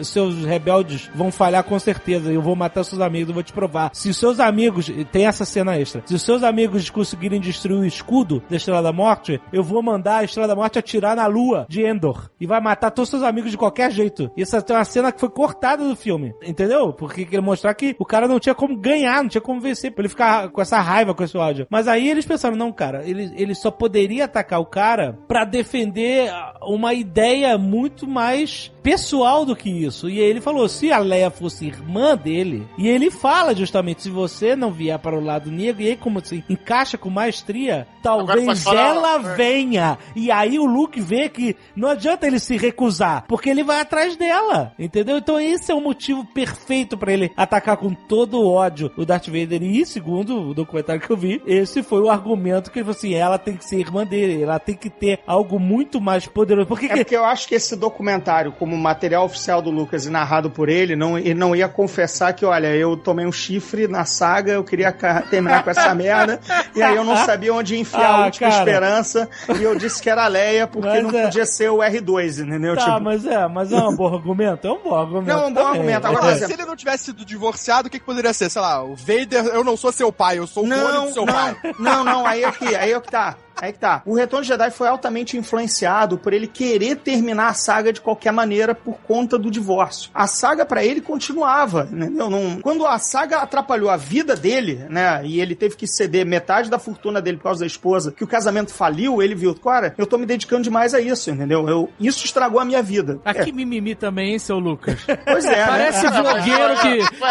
seus rebeldes vão falhar com certeza, eu vou matar seus amigos, eu vou te provar. Se os seus amigos, tem essa cena extra, se os seus amigos conseguirem destruir o escudo da Estrela da Morte, eu vou mandar a Estrela da Morte atirar na lua de Endor e vai matar todos os seus amigos de qualquer jeito. Isso é uma cena que foi cortada do filme, entendeu? Porque queria mostrar que o cara não tinha como ganhar, não tinha como vencer, pra ele ficar com essa raiva, com esse ódio. Mas aí eles pensaram, não, cara, ele só poderia atacar o cara pra defender uma ideia muito mais pessoal do que isso. E aí ele falou, se a Leia fosse irmã dele, e ele fala justamente, se você não vier para o lado negro, e aí como se encaixa com maestria, talvez ela venha. E aí o Luke vê que não adianta ele se recusar, porque ele vai atrás dela, entendeu? Então esse é o motivo perfeito pra ele atacar com todo o ódio o Darth Vader. E segundo o documentário que eu vi, esse foi o argumento que ele falou assim, ela tem que ser irmã dele, ela tem que ter algo muito mais poderoso. Porque eu acho que esse documentário, como material oficial do Lucas e narrado por ele não ia confessar que, olha, eu tomei um chifre na saga, eu queria terminar com essa merda, e aí eu não sabia onde enfiar a última esperança, e eu disse que era a Leia, porque não podia ser o R2, entendeu? Tá, mas é um bom argumento, é um bom argumento. Não, é um bom argumento. Agora, se ele não tivesse sido divorciado, o que poderia ser? Sei lá, o Vader, eu não sou seu pai, eu sou o clone do seu pai. Não, aí é que tá. Aí que tá. O Retorno de Jedi foi altamente influenciado por ele querer terminar a saga de qualquer maneira por conta do divórcio. A saga pra ele continuava, entendeu? Quando a saga atrapalhou a vida dele, né, e ele teve que ceder metade da fortuna dele por causa da esposa, que o casamento faliu, ele viu, cara, eu tô me dedicando demais a isso, entendeu? Isso estragou a minha vida. Aqui mimimi também, hein, seu Lucas? Pois é, Parece blogueiro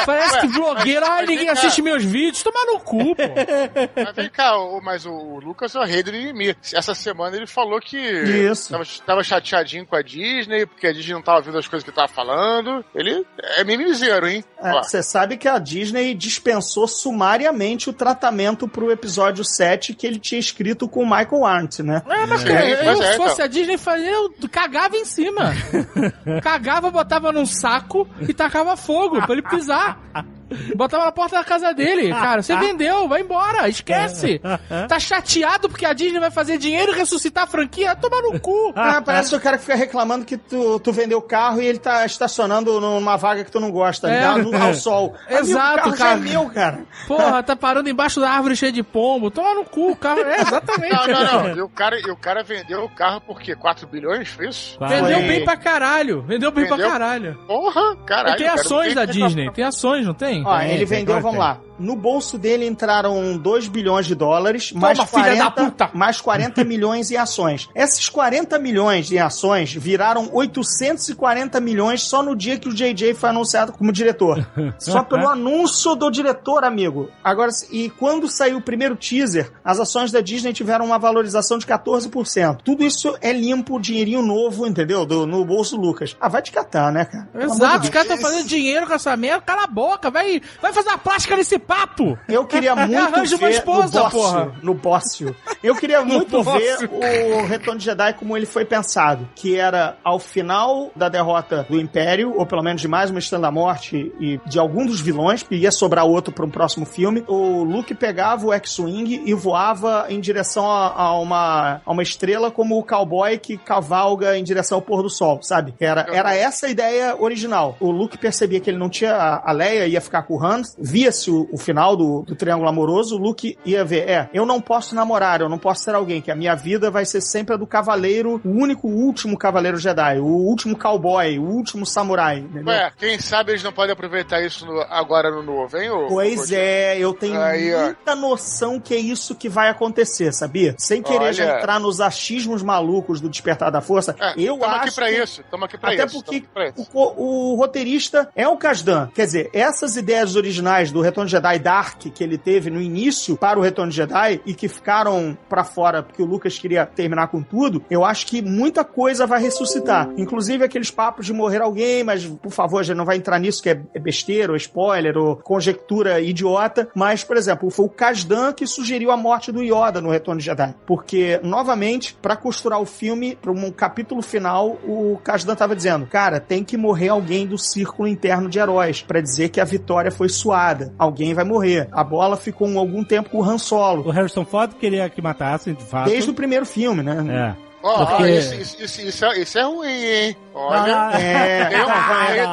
Parece que blogueiro, ninguém assiste meus vídeos, toma no cu, pô. Mas vem cá, mas o Lucas é o rei do mimimi. Essa semana ele falou que tava chateadinho com a Disney, porque a Disney não tava ouvindo as coisas que tava falando. Ele é mimizeiro, hein? Você sabe que a Disney dispensou sumariamente o tratamento pro episódio 7 que ele tinha escrito com o Michael Arndt, né? Mas se fosse a Disney, eu cagava em cima. Cagava, botava num saco e tacava fogo pra ele pisar. Botava na porta da casa dele, cara. Você vendeu, vai embora, esquece. Tá chateado porque a Disney vai fazer dinheiro e ressuscitar a franquia? Toma no cu. Parece o cara que fica reclamando que tu vendeu o carro e ele tá estacionando numa vaga que tu não gosta, ao sol. Exato, o carro já é meu, cara. Porra, tá parando embaixo da árvore cheia de pombo. Toma no cu, o carro. Exatamente. Não. E o cara vendeu o carro por quê? 4 bilhões, foi isso? Vendeu bem pra caralho. Vendeu bem pra caralho. Porra, caralho. E tem ações da Disney. Tem ações, não tem? Ele vendeu, vamos lá. No bolso dele entraram 2 bilhões de dólares, mais 40 milhões em ações. Esses 40 milhões em ações viraram 840 milhões só no dia que o JJ foi anunciado como diretor. Só pelo anúncio do diretor, amigo. Agora, e quando saiu o primeiro teaser, as ações da Disney tiveram uma valorização de 14%. Tudo isso é limpo, dinheirinho novo, entendeu? No bolso do Lucas. Vai te catar, né, cara? Exato, os caras estão fazendo dinheiro com essa merda. Cala a boca, vai fazer uma plástica nesse papo. Eu queria muito ver esposa, no Bócio. Eu queria muito ver o Retorno de Jedi como ele foi pensado, que era ao final da derrota do Império, ou pelo menos de mais uma Estrela da Morte e de algum dos vilões, que ia sobrar outro para um próximo filme, o Luke pegava o X-Wing e voava em direção a uma estrela como o cowboy que cavalga em direção ao pôr do sol, sabe? Era essa a ideia original. O Luke percebia que ele não tinha a Leia, ia ficar com o Han, via-se o final do Triângulo Amoroso, o Luke ia ver, eu não posso namorar, eu não posso ser alguém, que a minha vida vai ser sempre a do cavaleiro, o último cavaleiro Jedi, o último cowboy, o último samurai, entendeu? Quem sabe eles não podem aproveitar isso agora no novo, hein? Pois é, eu tenho muita noção que é isso que vai acontecer, sabia? Sem querer já entrar nos achismos malucos do Despertar da Força, eu acho Tamo aqui pra isso. Até porque o roteirista é o Kasdan, quer dizer, essas ideias originais do Retorno de Jedi Dark que ele teve no início para o Retorno de Jedi e que ficaram pra fora porque o Lucas queria terminar com tudo, eu acho que muita coisa vai ressuscitar. Inclusive aqueles papos de morrer alguém, mas por favor, já não vai entrar nisso que é besteira, ou spoiler, ou conjectura idiota, mas, por exemplo, foi o Kasdan que sugeriu a morte do Yoda no Retorno de Jedi. Porque, novamente, pra costurar o filme, pra um capítulo final, o Kasdan tava dizendo, cara, tem que morrer alguém do círculo interno de heróis, pra dizer que a vitória foi suada. Alguém vai morrer. A bola ficou algum tempo com o Han Solo. O Harrison Ford queria que matassem, de fato. Desde o primeiro filme, né? Isso é ruim, hein? Olha,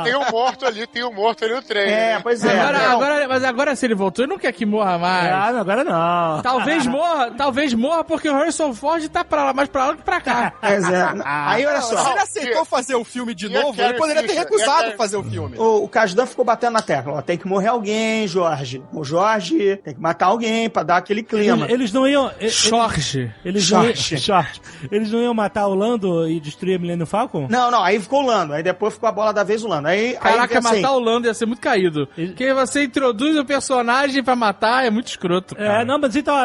tem um morto ali no trem. Pois é. Mas agora se ele voltou, ele não quer que morra mais. Agora não. Talvez morra porque o Harrison Ford tá mais pra lá que pra cá. Aí, olha só. Se ele aceitou fazer o filme de novo, ele poderia ter recusado fazer o filme. O Kasdan ficou batendo na tecla. Tem que morrer alguém, Jorge. O Jorge tem que matar alguém pra dar aquele clima. Eles não iam... Jorge. Eles não não iam matar o Lando e destruir a Millennium Falcon? Não, aí ficou o Lando. Aí depois ficou a bola da vez o Lando. Caraca, assim, matar o Lando ia ser muito caído. Porque você introduz o personagem pra matar, é muito escroto, cara. Não, mas então,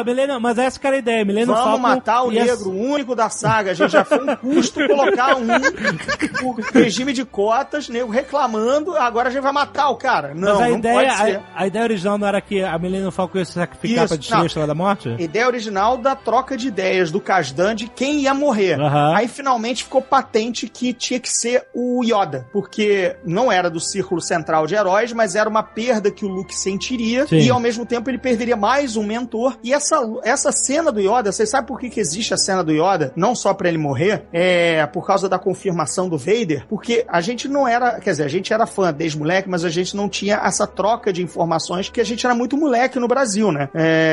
mas essa que era a ideia. Millennium Falcon... Vamos matar o negro, o único da saga. A gente já foi um custo colocar o regime de cotas, nego reclamando, agora a gente vai matar o cara. Não, mas não pode ser. A ideia original não era que a Millennium Falcon ia se sacrificar pra destruir a Estrela da Morte? A ideia original da troca de ideias do Kasdan de quem ia morrer. Aí finalmente ficou patente que tinha que ser o Yoda, porque não era do círculo central de heróis, mas era uma perda que o Luke sentiria. Sim. E ao mesmo tempo ele perderia mais um mentor. E essa cena do Yoda, vocês sabem por que existe a cena do Yoda? Não só pra ele morrer, é por causa da confirmação do Vader, porque a gente não era, quer dizer, a gente era fã desde moleque, mas a gente não tinha essa troca de informações, porque a gente era muito moleque no Brasil, né?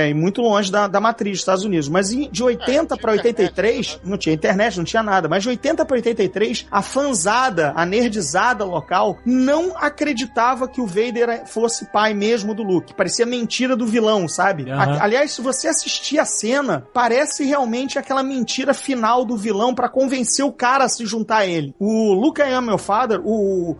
E muito longe da matriz dos Estados Unidos. Mas de 80 pra 83, não tinha internet, não tinha nada, mas de 80 pra 83, a fanzada, a nerdizada local, não acreditava que o Vader fosse pai mesmo do Luke. Parecia mentira do vilão, sabe? Aliás, se você assistir a cena, parece realmente aquela mentira final do vilão pra convencer o cara a se juntar a ele. O Luke, I Am Your Father,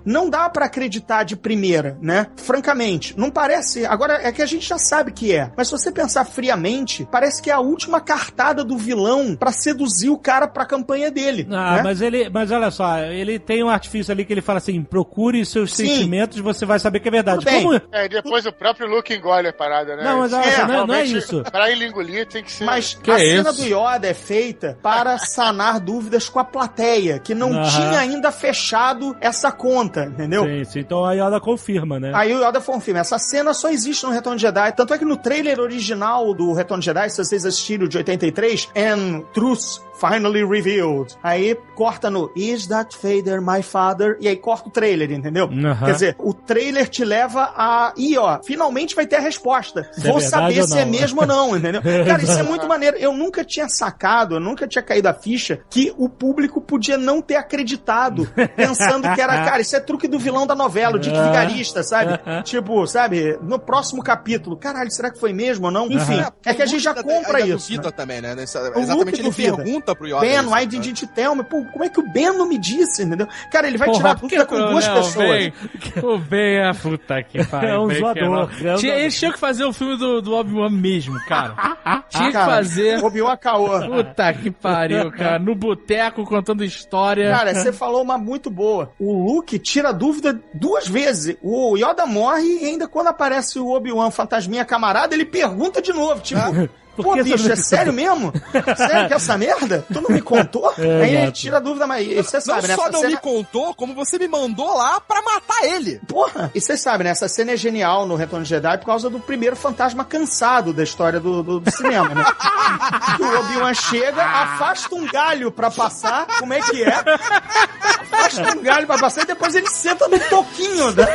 não dá pra acreditar de primeira, né? Francamente, não parece... Agora, é que a gente já sabe que é. Mas se você pensar friamente, parece que é a última cartada do vilão pra seduzir o cara pra campanha dele. Né? Mas olha só, ele tem um artifício ali que ele fala assim, procure seus sentimentos e você vai saber que é verdade. Como... depois o próprio Luke engole a parada, né? Não, mas olha só, não é isso. Pra ele engolir tem que ser... Mas a cena do Yoda é feita para sanar dúvidas com a plateia, que não tinha ainda fechado essa conta, entendeu? Sim, então a Yoda confirma, né? Aí o Yoda confirma. Essa cena só existe no Retorno de Jedi, tanto é que no trailer original do Retorno de Jedi, se vocês assistiram de 83, And Truth Finally Revealed. Aí corta no Is that Vader my father? E aí corta o trailer, entendeu? Quer dizer, o trailer te leva a... finalmente vai ter a resposta. Vou saber se é mesmo ou não, entendeu? Cara, isso é muito maneiro. Eu nunca tinha sacado, eu nunca tinha caído a ficha que o público podia não ter acreditado, pensando que era, cara, isso é truque do vilão da novela, o Dick Vigarista, sabe? Tipo, sabe? No próximo capítulo, caralho, será que foi mesmo ou não? Enfim, é que a gente já compra isso. Né? Também, né? Exatamente, ele pergunta pro Yoda. Ben, why didn't you tell me? Pô, como é que o Ben não me disse, entendeu? Cara, ele vai tirar dúvida com duas pessoas. O Ben é a puta que pariu. É um zoador. Eles tinham que fazer o filme do Obi-Wan mesmo, cara. Tinha que fazer. Obi-Wan Caô. Puta que pariu, cara. No boteco, contando história. Cara, você falou uma muito boa. O Luke tira dúvida duas vezes. O Yoda morre e ainda quando aparece o Obi-Wan fantasminha camarada, ele pergunta de novo, tipo... Pô, bicho, é sério mesmo? Sério que é essa merda? Tu não me contou? Aí ele tira a dúvida, mas você sabe, né? Não só não me contou, como você me mandou lá pra matar ele. Porra! E você sabe, né? Essa cena é genial no Retorno de Jedi por causa do primeiro fantasma cansado da história do cinema, né? Que o Obi-Wan chega, afasta um galho pra passar, como é que é? Afasta um galho pra passar e depois ele senta no toquinho, né?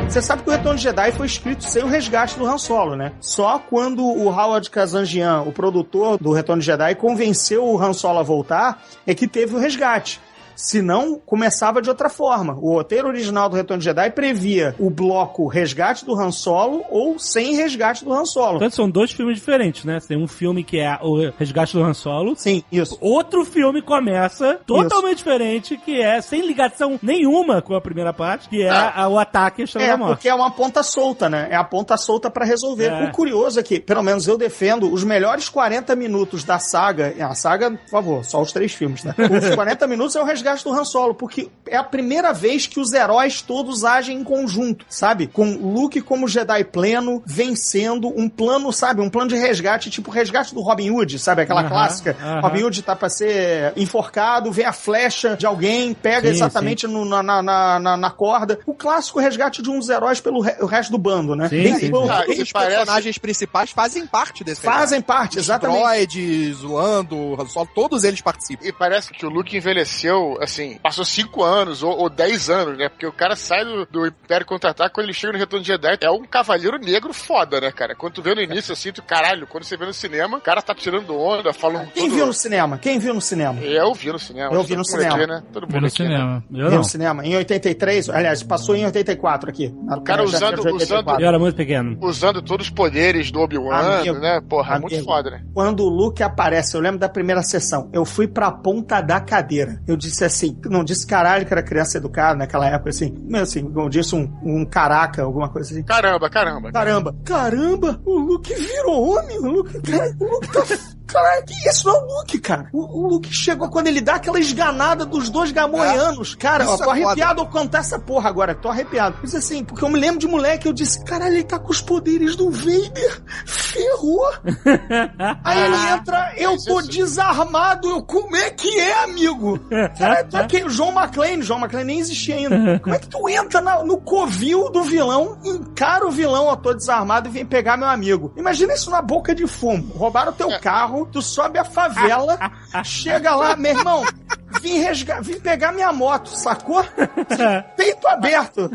Você sabe que o Retorno de Jedi foi escrito sem o resgate do Han Solo, né? Só quando o Howard Kazanjian, o produtor do Retorno de Jedi, convenceu o Han Solo a voltar, é que teve o resgate. Senão, começava de outra forma. O roteiro original do Retorno de Jedi previa o bloco Resgate do Han Solo ou sem Resgate do Han Solo. Portanto, são dois filmes diferentes, né? Tem um filme que é o Resgate do Han Solo. Sim, isso. Outro filme começa totalmente diferente, que é sem ligação nenhuma com a primeira parte, que é o Ataque à Estrela da Morte. Porque é uma ponta solta, né? É a ponta solta pra resolver. O curioso é que, pelo menos eu defendo, os melhores 40 minutos da saga, a saga, por favor, só os 3 filmes, né? Os 40 minutos é o Resgate do Han Solo, porque é a primeira vez que os heróis todos agem em conjunto, sabe? Com Luke como Jedi pleno, vencendo um plano, sabe? Um plano de resgate, tipo o resgate do Robin Hood, sabe? Aquela clássica. Robin Hood tá pra ser enforcado, vem a flecha de alguém, pega exatamente na corda. O clássico resgate de uns heróis pelo resto do bando, né? Os personagens principais fazem parte desse Fazem parte, exatamente. Droids, o Lando, o Han Solo, todos eles participam. E parece que o Luke envelheceu assim, passou 5 anos ou 10 anos, né? Porque o cara sai do Império Contra-Ataque, quando ele chega no Retorno de Jedi, é um cavaleiro negro foda, né, cara? Quando tu vê no início, assim, caralho, quando você vê no cinema, o cara tá tirando onda, falando Quem viu no cinema? Quem viu no cinema? Eu vi no cinema. Eu vi no cinema. Aqui, né? Todo mundo Vi no aqui, cinema. né? Vi no cinema. Em 83, aliás, passou em 84 aqui. O cara usando... Eu era muito pequeno. Usando todos os poderes do Obi-Wan, né? Porra, amigo, muito foda, né? Quando o Luke aparece, eu lembro da primeira sessão, eu fui pra ponta da cadeira. Eu disse assim, não disse caralho que era criança educada naquela época, assim, eu disse um caraca, alguma coisa assim. Caramba, o Luke virou homem, o Luke tá... Caralho, que isso? Não é o Luke, cara. O Luke chegou quando ele dá aquela esganada dos dois gamoianos. Cara, ó, tô arrepiado ao cantar essa porra agora. Tô arrepiado. Mas assim, porque eu me lembro de moleque, eu disse, caralho, ele tá com os poderes do Vader. Ferrou. Aí ele entra, eu tô desarmado. Como é que é, amigo? Cara, tô aqui, John McClane nem existia ainda. Como é que tu entra no covil do vilão, encara o vilão, ó, tô desarmado e vem pegar meu amigo? Imagina isso na boca de fumo. Roubaram o teu carro, tu sobe a favela, chega lá, meu irmão, vim pegar minha moto, sacou? Peito aberto.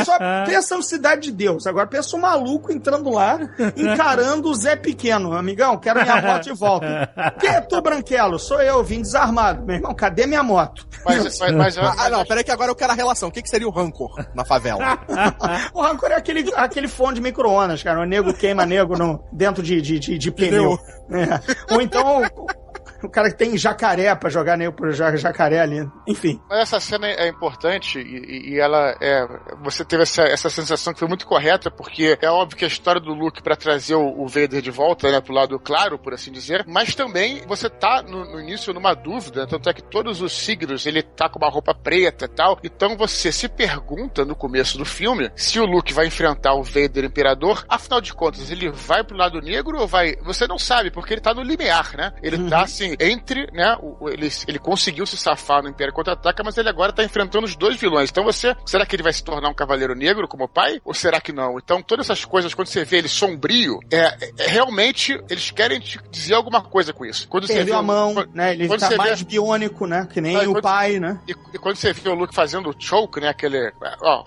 Só pensa no Cidade de Deus. Agora pensa um maluco entrando lá, encarando o Zé Pequeno. Amigão, quero minha moto de volta. Quem é tu, Branquelo? Sou eu, vim desarmado. Meu irmão, cadê minha moto? Não, peraí que agora eu quero a relação. O que seria o Rancor na favela? O Rancor é aquele fone de micro-ondas, cara. O nego queima nego dentro de pneu. Ou então... O cara que tem jacaré pra jogar nele pro jacaré ali. Enfim. Mas essa cena é importante e ela é... Você teve essa sensação que foi muito correta, porque é óbvio que a história do Luke pra trazer o Vader de volta, né, pro lado claro, por assim dizer, mas também você tá no início numa dúvida, né, tanto é que todos os signos, ele tá com uma roupa preta e tal, então você se pergunta no começo do filme se o Luke vai enfrentar o Vader Imperador, afinal de contas, ele vai pro lado negro ou vai... Você não sabe, porque ele tá no limiar, né? Ele tá assim, entre, né, ele conseguiu se safar no Império Contra-Ataca, mas ele agora tá enfrentando os dois vilões. Então será que ele vai se tornar um Cavaleiro Negro como pai? Ou será que não? Então todas essas coisas, quando você vê ele sombrio, realmente eles querem te dizer alguma coisa com isso. Quando Perdeu você vê a mão, né, ele tá mais biônico, né, que nem o pai, né? E quando você vê o Luke fazendo o choke, né, aquele,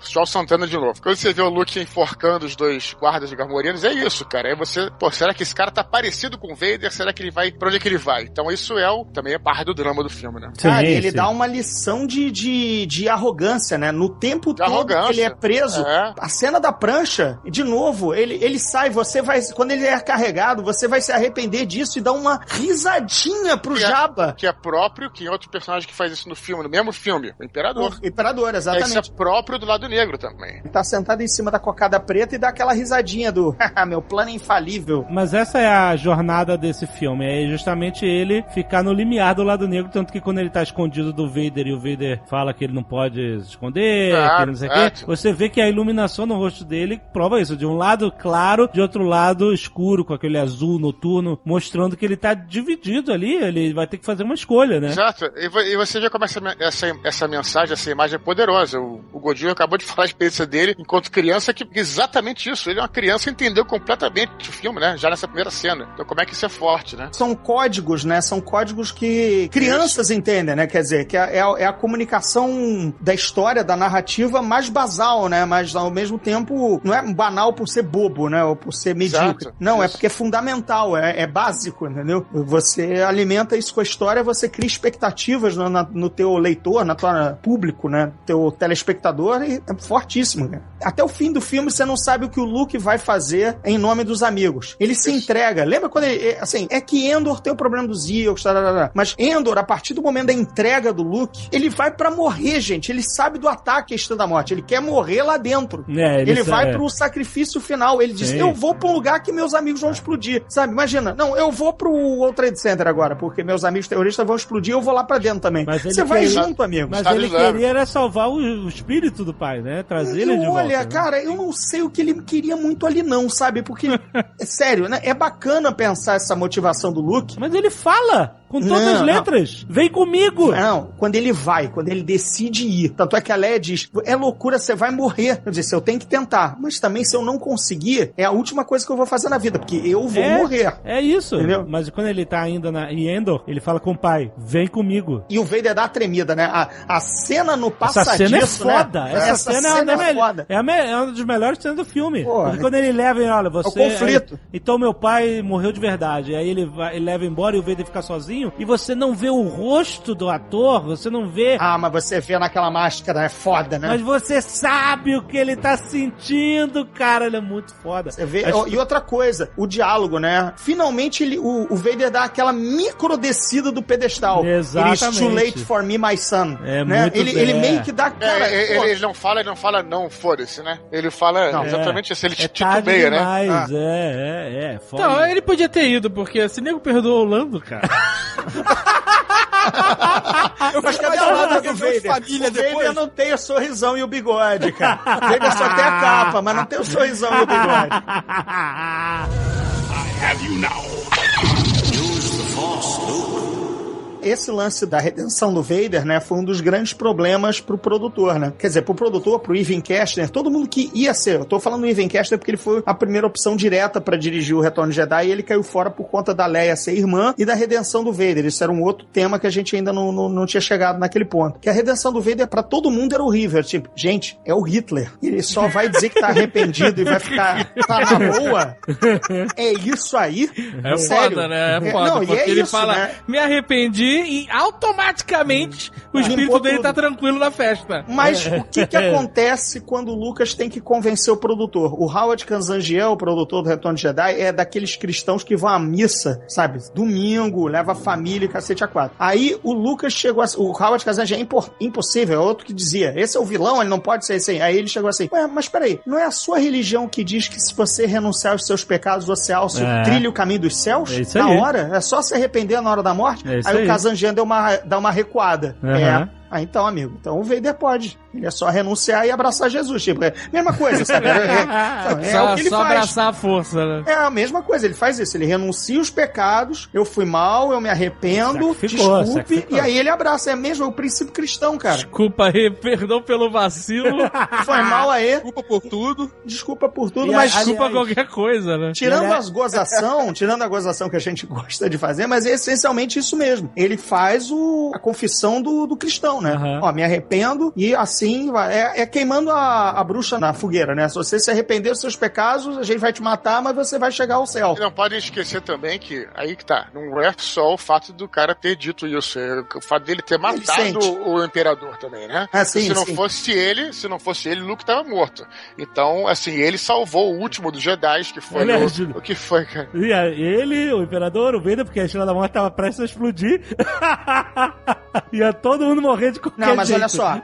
Joel Santana de novo. Quando você vê o Luke enforcando os dois guardas de Gamorreanos, é isso, cara. Aí você, será que esse cara tá parecido com o Vader? Será que ele vai, pra onde é que ele vai? Então isso também é parte do drama do filme, né? Cara, ele dá uma lição de arrogância, né? No tempo todo que ele é preso, a cena da prancha, de novo, ele sai, quando ele é carregado, você vai se arrepender disso e dar uma risadinha pro Jabba. Que é próprio, que é outro personagem que faz isso no filme, no mesmo filme, o Imperador. O Imperador, exatamente. Esse é próprio do lado negro também. Ele tá sentado em cima da cocada preta e dá aquela risadinha do meu plano é infalível. Mas essa é a jornada desse filme, é justamente ele ficar no limiar do lado negro, tanto que quando ele tá escondido do Vader e o Vader fala que ele não pode se esconder, que ele não sei o quê, você vê que a iluminação no rosto dele prova isso, de um lado claro, de outro lado escuro, com aquele azul noturno, mostrando que ele tá dividido ali, ele vai ter que fazer uma escolha, né? Exato, e você já começa essa mensagem, essa imagem é poderosa. O Godinho acabou de falar a experiência dele enquanto criança, que exatamente isso, ele é uma criança e entendeu completamente o filme, né, já nessa primeira cena. Então como é que isso é forte, né? São códigos, né, são códigos que crianças entendem, né? Quer dizer, que é a comunicação da história, da narrativa mais basal, né? Mas ao mesmo tempo não é banal por ser bobo, né? Ou por ser medíocre. Exato. Não, é porque é fundamental, é básico, entendeu? Você alimenta isso com a história, você cria expectativas no teu leitor, no teu público, né? Teu telespectador, e é fortíssimo, né? Até o fim do filme você não sabe o que o Luke vai fazer em nome dos amigos. Ele se entrega. Lembra quando ele... Assim, é que Endor tem o problema dos Ewoks, mas Endor, a partir do momento da entrega do Luke, ele vai pra morrer, gente. Ele sabe do ataque à Estrela da Morte. Ele quer morrer lá dentro. Ele vai pro sacrifício final. Ele diz, eu vou pra um lugar que meus amigos vão explodir. Sabe? Imagina. Não, eu vou pro World Trade Center agora, porque meus amigos terroristas vão explodir, eu vou lá pra dentro também. Você vai junto, amigo. Mas ele queria salvar o espírito do pai, né? Trazer ele de volta. Olha, cara, eu não sei o que ele queria muito ali não, sabe? Porque, é sério, né? É bacana pensar essa motivação do Luke. Mas ele fala! Com todas as letras. Vem comigo. Não, quando ele decide ir. Tanto é que a Leia diz, é loucura, você vai morrer. Eu disse, eu tenho que tentar. Mas também, se eu não conseguir, é a última coisa que eu vou fazer na vida, porque eu vou morrer. É isso. Entendeu? Mas quando ele tá ainda em Endor, ele fala com o pai, vem comigo. E o Vader dá a tremida, né? A cena no passadiço, essa cena é foda. Né? Essa cena é foda. É uma das melhores cenas do filme. Porque quando ele leva, olha, você... É o conflito. Aí, então meu pai morreu de verdade. Aí ele leva embora e o Vader fica sozinho. E você não vê o rosto do ator, você não vê... Ah, mas você vê naquela máscara, é foda, né? Mas você sabe o que ele tá sentindo, cara. Ele é muito foda. Você vê... E outra coisa, o diálogo, né? Finalmente o Vader dá aquela micro descida do pedestal. Exatamente. It's too late for me, my son. É né? muito ele meio que dá... Cara, ele não fala, não, foda-se, né? Ele fala exatamente isso. Ele titubeia, né? Foda. Então, ele podia ter ido, porque se nego perdoou o Lando, cara. Mas cadê a lata do Vader? O Vader não tem o sorrisão e o bigode, cara. O Vader só tem a capa, mas não tem o sorrisão e o bigode. I have you now. Use the Force, Luke. Esse lance da redenção do Vader, né, foi um dos grandes problemas pro produtor, né? Quer dizer, pro produtor, pro Evan Kestner, todo mundo que ia ser. Eu tô falando do Evan Kestner porque ele foi a primeira opção direta pra dirigir o Retorno de Jedi e ele caiu fora por conta da Leia ser irmã e da redenção do Vader. Isso era um outro tema que a gente ainda não tinha chegado naquele ponto. Que a redenção do Vader pra todo mundo era horrível. Tipo, gente, é o Hitler. Ele só vai dizer que tá arrependido e vai ficar tá na boa. É isso aí? É sério? Foda, né? É foda. Não, porque ele fala, né? Me arrependi e automaticamente o espírito dele tá tranquilo na festa. Mas o que acontece quando o Lucas tem que convencer o produtor? O Howard Kazanjian, o produtor do Retorno de Jedi, é daqueles cristãos que vão à missa, sabe? Domingo, leva a família e cacete a quatro. Aí o Lucas chegou assim, o Howard Kazanjian é impossível, é outro que dizia, esse é o vilão, ele não pode ser assim. Aí ele chegou assim, ué, mas peraí, não é a sua religião que diz que se você renunciar aos seus pecados, você alça trilha o caminho dos céus? É isso na aí. Hora? É só se arrepender na hora da morte? É isso aí aí. o Kazanjian dá uma recuada. Uhum. Então, amigo, então o Vader pode. Ele é só renunciar e abraçar Jesus. Tipo, é a mesma coisa, sabe? É o que ele só faz. Abraçar a força, né? É a mesma coisa, ele faz isso. Ele renuncia os pecados, eu fui mal, eu me arrependo, desculpe, e aí ele abraça. É mesmo, é o princípio cristão, cara. Desculpa aí, perdão pelo vacilo. Foi mal aí. Desculpa por tudo. Desculpa por tudo, E mas... desculpa qualquer coisa, né? Tirando a gozação que a gente gosta de fazer, mas é essencialmente isso mesmo. Ele faz a confissão do cristão, né? Uhum. Ó, me arrependo e assim vai. É queimando a bruxa na fogueira, né? Se você se arrepender dos seus pecados, a gente vai te matar, mas você vai chegar ao céu. E não podem esquecer também que, aí que tá, não é só o fato do cara ter dito isso, é o fato dele ter matado o imperador também, né? Se não fosse ele, Luke tava morto. Então, assim, ele salvou o último dos Jedi, que foi o que foi, cara? E ele, o imperador, o Vader, porque a Estrela da Morte tava prestes a explodir. Ia todo mundo morrer de qualquer jeito. Não, mas olha só,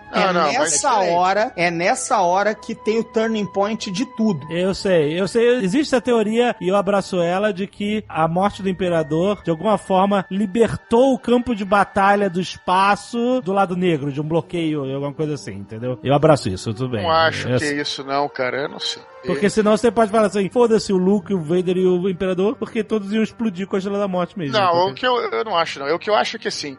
é nessa hora que tem o turning point de tudo. Eu sei. Existe a teoria, e eu abraço ela, de que a morte do imperador, de alguma forma, libertou o campo de batalha do espaço do lado negro, de um bloqueio, alguma coisa assim, entendeu? Eu abraço isso, tudo bem. Não acho que é isso não, cara, eu não sei. Porque senão você pode falar assim, foda-se o Luke, o Vader e o Imperador, porque todos iam explodir com a Estrela da Morte mesmo. Não, o que eu não acho, não. O que eu acho é que, assim,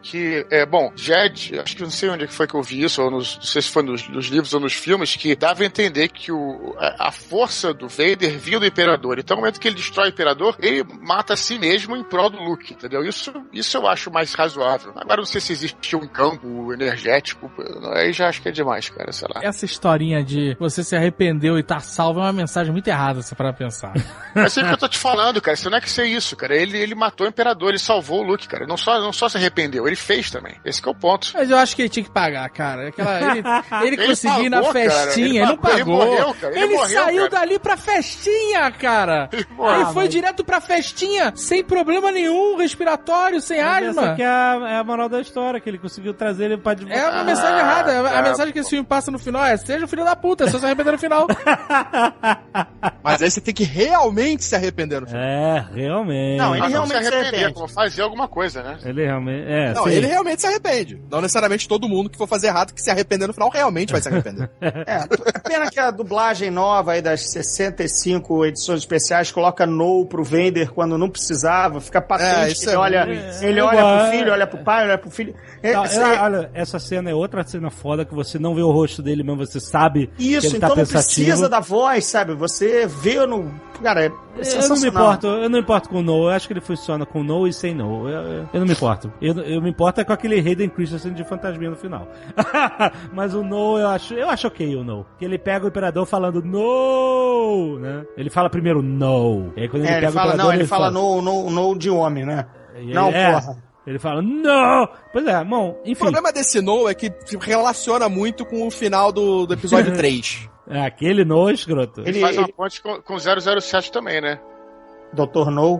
bom, Jed, acho que não sei onde é que foi que eu vi isso, ou não sei se foi nos livros ou nos filmes, que dava a entender que a força do Vader vinha do Imperador. Então, no momento que ele destrói o Imperador, ele mata a si mesmo em prol do Luke, entendeu? Isso eu acho mais razoável. Agora, não sei se existe um campo energético, aí já acho que é demais, cara, sei lá. Essa historinha de você se arrependeu e tá salvo é uma mensagem muito errada, se para pensar. Mas é o que eu tô te falando, cara. Isso não é que ser isso, cara. Ele matou o Imperador, ele salvou o Luke, cara. Não só se arrependeu, ele fez também. Esse que é o ponto. Mas eu acho que ele tinha que pagar, cara. Ele conseguiu ir na festinha, ele não pagou. Ele morreu, cara. Ele saiu dali pra festinha, cara. Ele foi direto pra festinha, sem problema nenhum, respiratório, sem asma. Essa aqui é a moral da história, que ele conseguiu trazer ele pra... É uma mensagem errada. A mensagem que esse filme passa no final é: seja o filho da puta, só se arrepender no final. Mas aí você tem que realmente se arrepender no final. Realmente. Não, ele Mas realmente se se arrepender, arrepende. como fazer alguma coisa, né? Ele realmente... Não, sim. ele realmente se arrepende. Não necessariamente todo mundo que for fazer errado, que se arrepender no final, realmente vai se arrepender. Pena que a dublagem nova aí das 65 edições especiais coloca no pro Vader quando não precisava, fica patente. isso Ele é olha, ruim. ele olha pro filho, olha pro pai, olha pro filho. Olha, essa cena é outra cena foda que você não vê o rosto dele, mas você sabe que Isso, ele então tá não pensativo. precisa da voz, sabe? Você vê no... Cara, é sensacional. Eu não me importo com o No, eu acho que ele funciona com No e sem No. Eu não me importo. Eu me importo com aquele Hayden Christensen de fantasminha no final. Mas o No, eu acho ok o No. Que ele pega o Imperador falando No, né? Ele fala primeiro No. E aí quando ele pega fala, o Imperador, ele fala no de homem, né? E Não, ele, porra. Ele fala No! Pois é, bom, O enfim. problema desse No é que relaciona muito com o final do episódio 3. É aquele No escroto. Ele faz uma ponte com 007 também, né? Dr. No.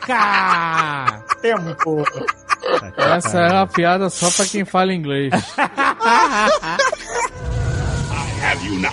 Caraca! Tempo. Essa é uma piada só pra quem fala inglês. Have you now?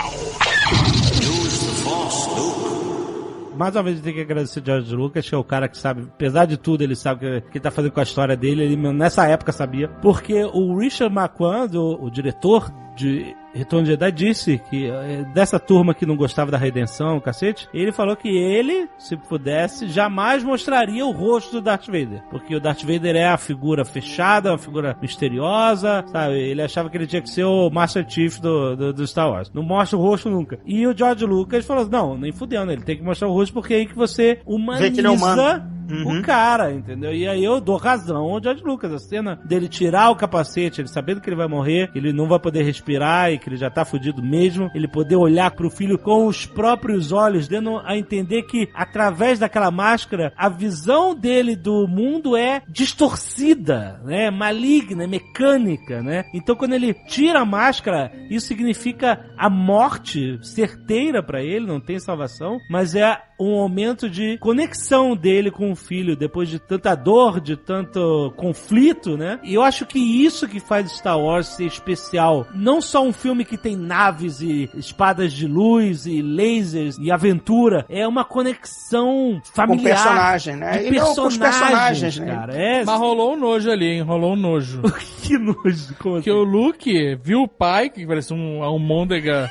Mais uma vez, eu tenho que agradecer o George Lucas, que é o cara que sabe, apesar de tudo, ele sabe o que ele tá fazendo com a história dele, ele nessa época sabia, porque o Richard Marquand, o diretor de Retorno de Jedi, disse que dessa turma que não gostava da redenção, cacete, ele falou que ele, se pudesse, jamais mostraria o rosto do Darth Vader, porque o Darth Vader é a figura fechada, uma figura misteriosa, sabe? Ele achava que ele tinha que ser o Master Chief do Star Wars. Não mostra o rosto nunca. E o George Lucas falou, não, nem fudendo, ele tem que mostrar o rosto porque é aí que você humaniza que ele é humano. o cara, entendeu? E aí eu dou razão ao George Lucas. A cena dele tirar o capacete, ele sabendo que ele vai morrer, ele não vai poder respirar e que ele já tá fudido mesmo, ele poder olhar pro filho com os próprios olhos, dando a entender que através daquela máscara, a visão dele do mundo é distorcida, né? Maligna, mecânica, né? Então quando ele tira a máscara, isso significa a morte certeira pra ele, não tem salvação, mas é um momento de conexão dele com o filho, depois de tanta dor, de tanto conflito, né? E eu acho que isso que faz Star Wars ser especial. Não só um filme que tem naves e espadas de luz e lasers e aventura, é uma conexão familiar. Com personagem, né? De E não com os personagens, né? cara. Mas rolou um nojo ali, hein? Rolou um nojo. Que nojo. Como Porque assim? o Luke viu o pai, que parece um almôndega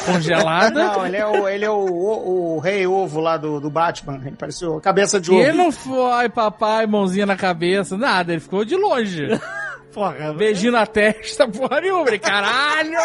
congelada. Não, ele é o rei ovo lá do Batman. Ele pareceu cabeça de E ovo. ele não foi, papai, mãozinha na cabeça, nada, ele ficou de longe. Porra, Beijinho na testa, porra nenhuma, caralho!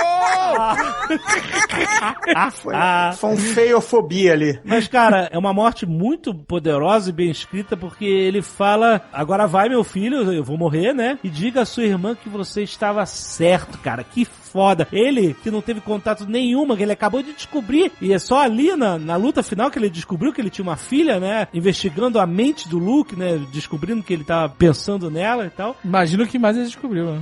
Foi um feiofobia ali. Mas, cara, é uma morte muito poderosa e bem escrita, porque ele fala, agora vai, meu filho, eu vou morrer, né? E diga à sua irmã que você estava certo, cara. Que foda. Ele, que não teve contato nenhuma, que ele acabou de descobrir, e é só ali na luta final que ele descobriu que ele tinha uma filha, né? Investigando a mente do Luke, né? Descobrindo que ele tava pensando nela e tal. Imagina o que mais ele descobriu, né?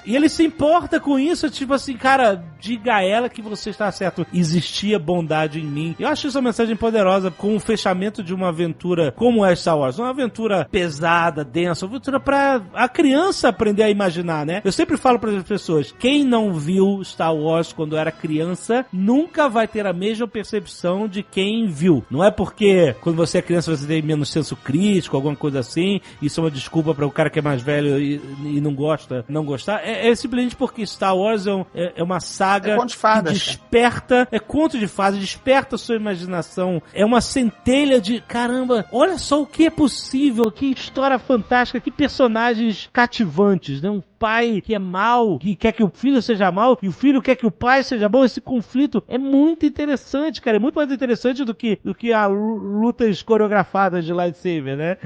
E ele se importa com isso, tipo assim, cara, diga a ela que você está certo. Existia bondade em mim. Eu acho isso uma mensagem poderosa com o fechamento de uma aventura como é Star Wars. Uma aventura pesada, densa, uma aventura pra a criança aprender a imaginar, né? Eu sempre falo para as pessoas, quem não viu Star Wars quando era criança, nunca vai ter a mesma percepção de quem viu. Não é porque quando você é criança você tem menos senso crítico, alguma coisa assim, isso é uma desculpa para o cara que é mais velho e não gosta, não gostar. É simplesmente porque Star Wars é uma saga que desperta, é conto de fadas, desperta a sua imaginação, é uma centelha de, caramba, olha só o que é possível, que história fantástica, que personagens cativantes, né? Um pai que é mau, que quer que o filho seja mau, e o filho quer que o pai seja bom. Esse conflito é muito interessante, cara, é muito mais interessante do que a lutas coreografadas de lightsaber, né?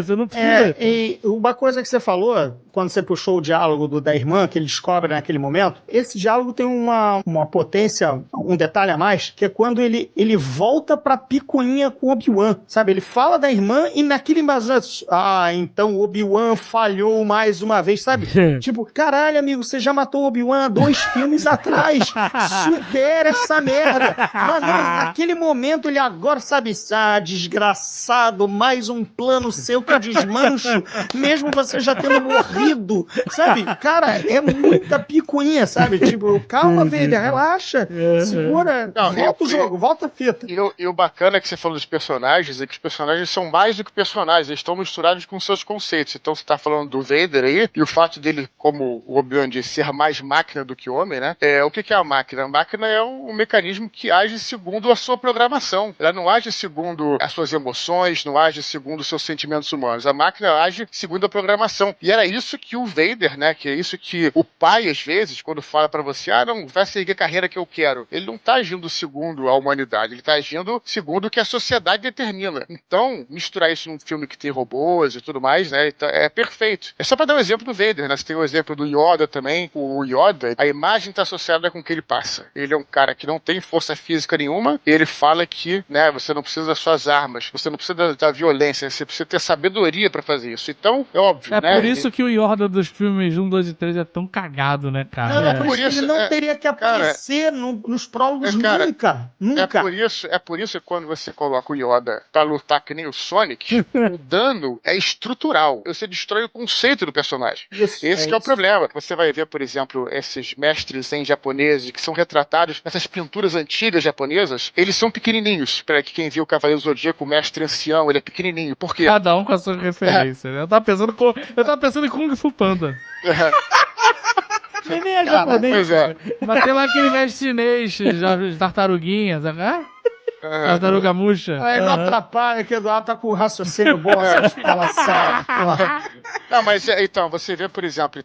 Você não precisa... E uma coisa que você falou, quando você puxou o diálogo da irmã, que ele descobre naquele momento, esse diálogo tem uma potência, um detalhe a mais, que é quando ele volta pra picuinha com Obi-Wan, sabe? Ele fala da irmã e naquele embasado, então Obi-Wan falhou mais uma vez, sabe? Tipo, caralho, amigo, você já matou o Obi-Wan 2 filmes atrás. Supera essa merda. Mas não, naquele momento ele agora, sabe, desgraçado, mais um plano seu que eu desmancho, mesmo você já tendo morrido, sabe? Cara, é muita picuinha, sabe? Tipo, calma, Vader, relaxa, segura, volta o jogo, volta a fita. E o bacana que você falou dos personagens é que os personagens são mais do que personagens, eles estão misturados com seus conceitos. Então você tá falando do Vader aí, e o fato dele, como o Obi-Wan disse, ser mais máquina do que homem, né? O que é a máquina? A máquina é um mecanismo que age segundo a sua programação. Ela não age segundo as suas emoções, não age segundo os seus sentimentos humanos. A máquina age segundo a programação. E era isso que o Vader, né? Que é isso que o pai, às vezes, quando fala pra você, não, vai seguir a carreira que eu quero. Ele não tá agindo segundo a humanidade, ele tá agindo segundo o que a sociedade determina. Então, misturar isso num filme que tem robôs e tudo mais, né? É perfeito. É só pra dar um exemplo do Vader, né? Você tem o exemplo do Yoda também. O Yoda, a imagem tá associada com o que ele passa. Ele é um cara que não tem força física nenhuma, e ele fala que, né, você não precisa das suas armas, você não precisa da violência, você precisa ter sabedoria pra fazer isso. Então, é óbvio, né? É por isso que o Yoda dos filmes 1, 2 e 3 é tão cagado, né, cara? Não, é por isso ele não teria que aparecer nos prólogos nunca. É por isso que quando você coloca o Yoda pra lutar que nem o Sonic, o dano é estrutural. Você destrói o conceito do personagem. Esse que é o problema. Você vai ver, por exemplo, esses mestres zen japoneses que são retratados nessas pinturas antigas japonesas, eles são pequenininhos. Para que quem viu o Cavaleiro Zodíaco, o mestre ancião, ele é pequenininho. Por quê? Cada um com as suas referências. Eu tava pensando em Kung Fu Panda. Nem é japonês. Mas tem lá aquele mestre chinês, tartaruguinhas, né? Tartaruga murcha. Aí não atrapalha que o Eduardo tá com o raciocínio bom, Não, mas então, você vê, por exemplo,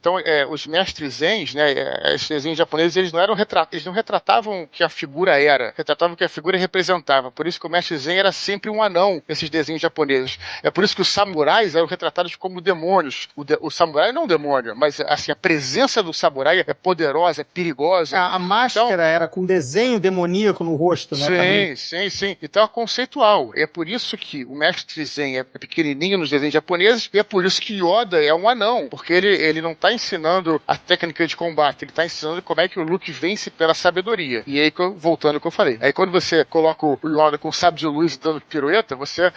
os mestres zens, né, os desenhos japoneses, eles não retratavam o que a figura era, retratavam o que a figura representava. Por isso que o mestre zen era sempre um anão nesses desenhos japoneses. É por isso que os samurais eram retratados como demônios. O samurai não é um demônio, mas assim, a presença do samurai é poderosa, é perigosa. A máscara era com desenho demoníaco no rosto, né? Sim. Então é conceitual. É por isso que o mestre zen é pequenininho nos desenhos japoneses, e é por isso que Yoda é um anão, porque ele não tá ensinando a técnica de combate, ele tá ensinando como é que o Luke vence pela sabedoria. E aí, voltando ao que eu falei, aí quando você coloca o Yoda com o sábio de luz dando pirueta, você,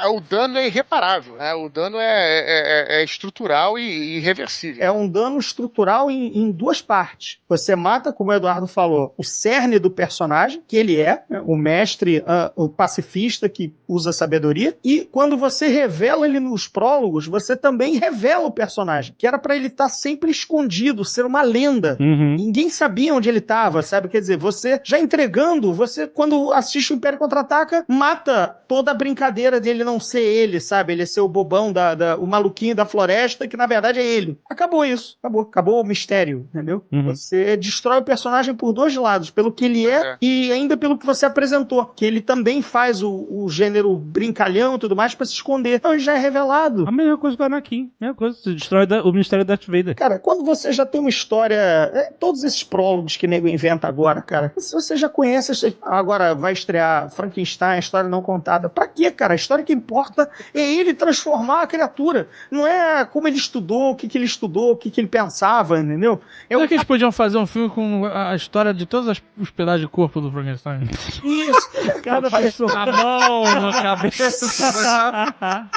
o dano é irreparável, né? O dano é estrutural e irreversível. É um dano estrutural em duas partes. Você mata, como o Eduardo falou, o cerne do personagem, que ele é, o mestre, o pacifista que usa sabedoria, e quando você revela ele nos prólogos, você também revela o personagem, que era pra ele estar sempre escondido, ser uma lenda. Ninguém sabia onde ele estava, sabe? Quer dizer, você já entregando, você quando assiste o Império Contra-Ataca, mata toda a brincadeira dele não ser ele, sabe? Ele ser o bobão, o maluquinho da floresta, que na verdade é ele. Acabou isso. Acabou o mistério, entendeu? Você destrói o personagem por dois lados, pelo que ele é e ainda pelo que você apresentou, que ele também faz o gênero brincalhão e tudo mais pra se esconder. Então ele já é revelado. A mesma coisa com o Anakin. A mesma coisa, você destrói o mistério da Darth Vader. Cara, quando você já tem uma história... todos esses prólogos que o nego inventa agora, cara, se você já conhece... Agora vai estrear Frankenstein, a história não contada. Pra quê, cara? A história que importa é ele transformar a criatura. Não é como ele estudou, o que ele estudou, o que ele pensava, entendeu? Será que eles podiam fazer um filme com a história de todos os pedaços de corpo do Frankenstein? Isso. Cada pessoa. A mão, a cabeça,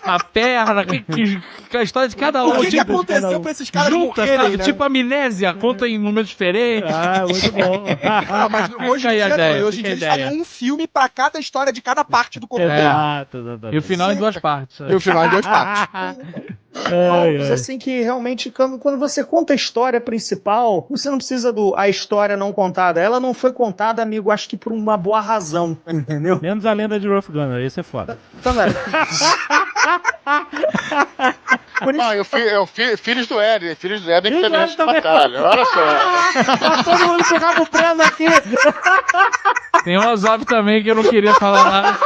a perna, a história de cada um. O que aconteceu pra esses caras junta, morrerem, sabe? né? Tipo amnésia, conta em números diferentes. Muito bom. Mas hoje em dia eles fazem um filme pra cada história de cada parte do corpo dele. E o final em duas partes. E o final em duas partes. Assim que realmente, quando você conta a história principal, você não precisa a história não contada. Ela não foi contada, amigo, acho que por uma boa razão, entendeu? Menos a lenda de Ruff Gunner, esse é foda. Então, velho. Filhos do Éden que também é batalha. Olha só. Todo mundo com o rabo preso aqui. Tem um Ozob também que eu não queria falar nada.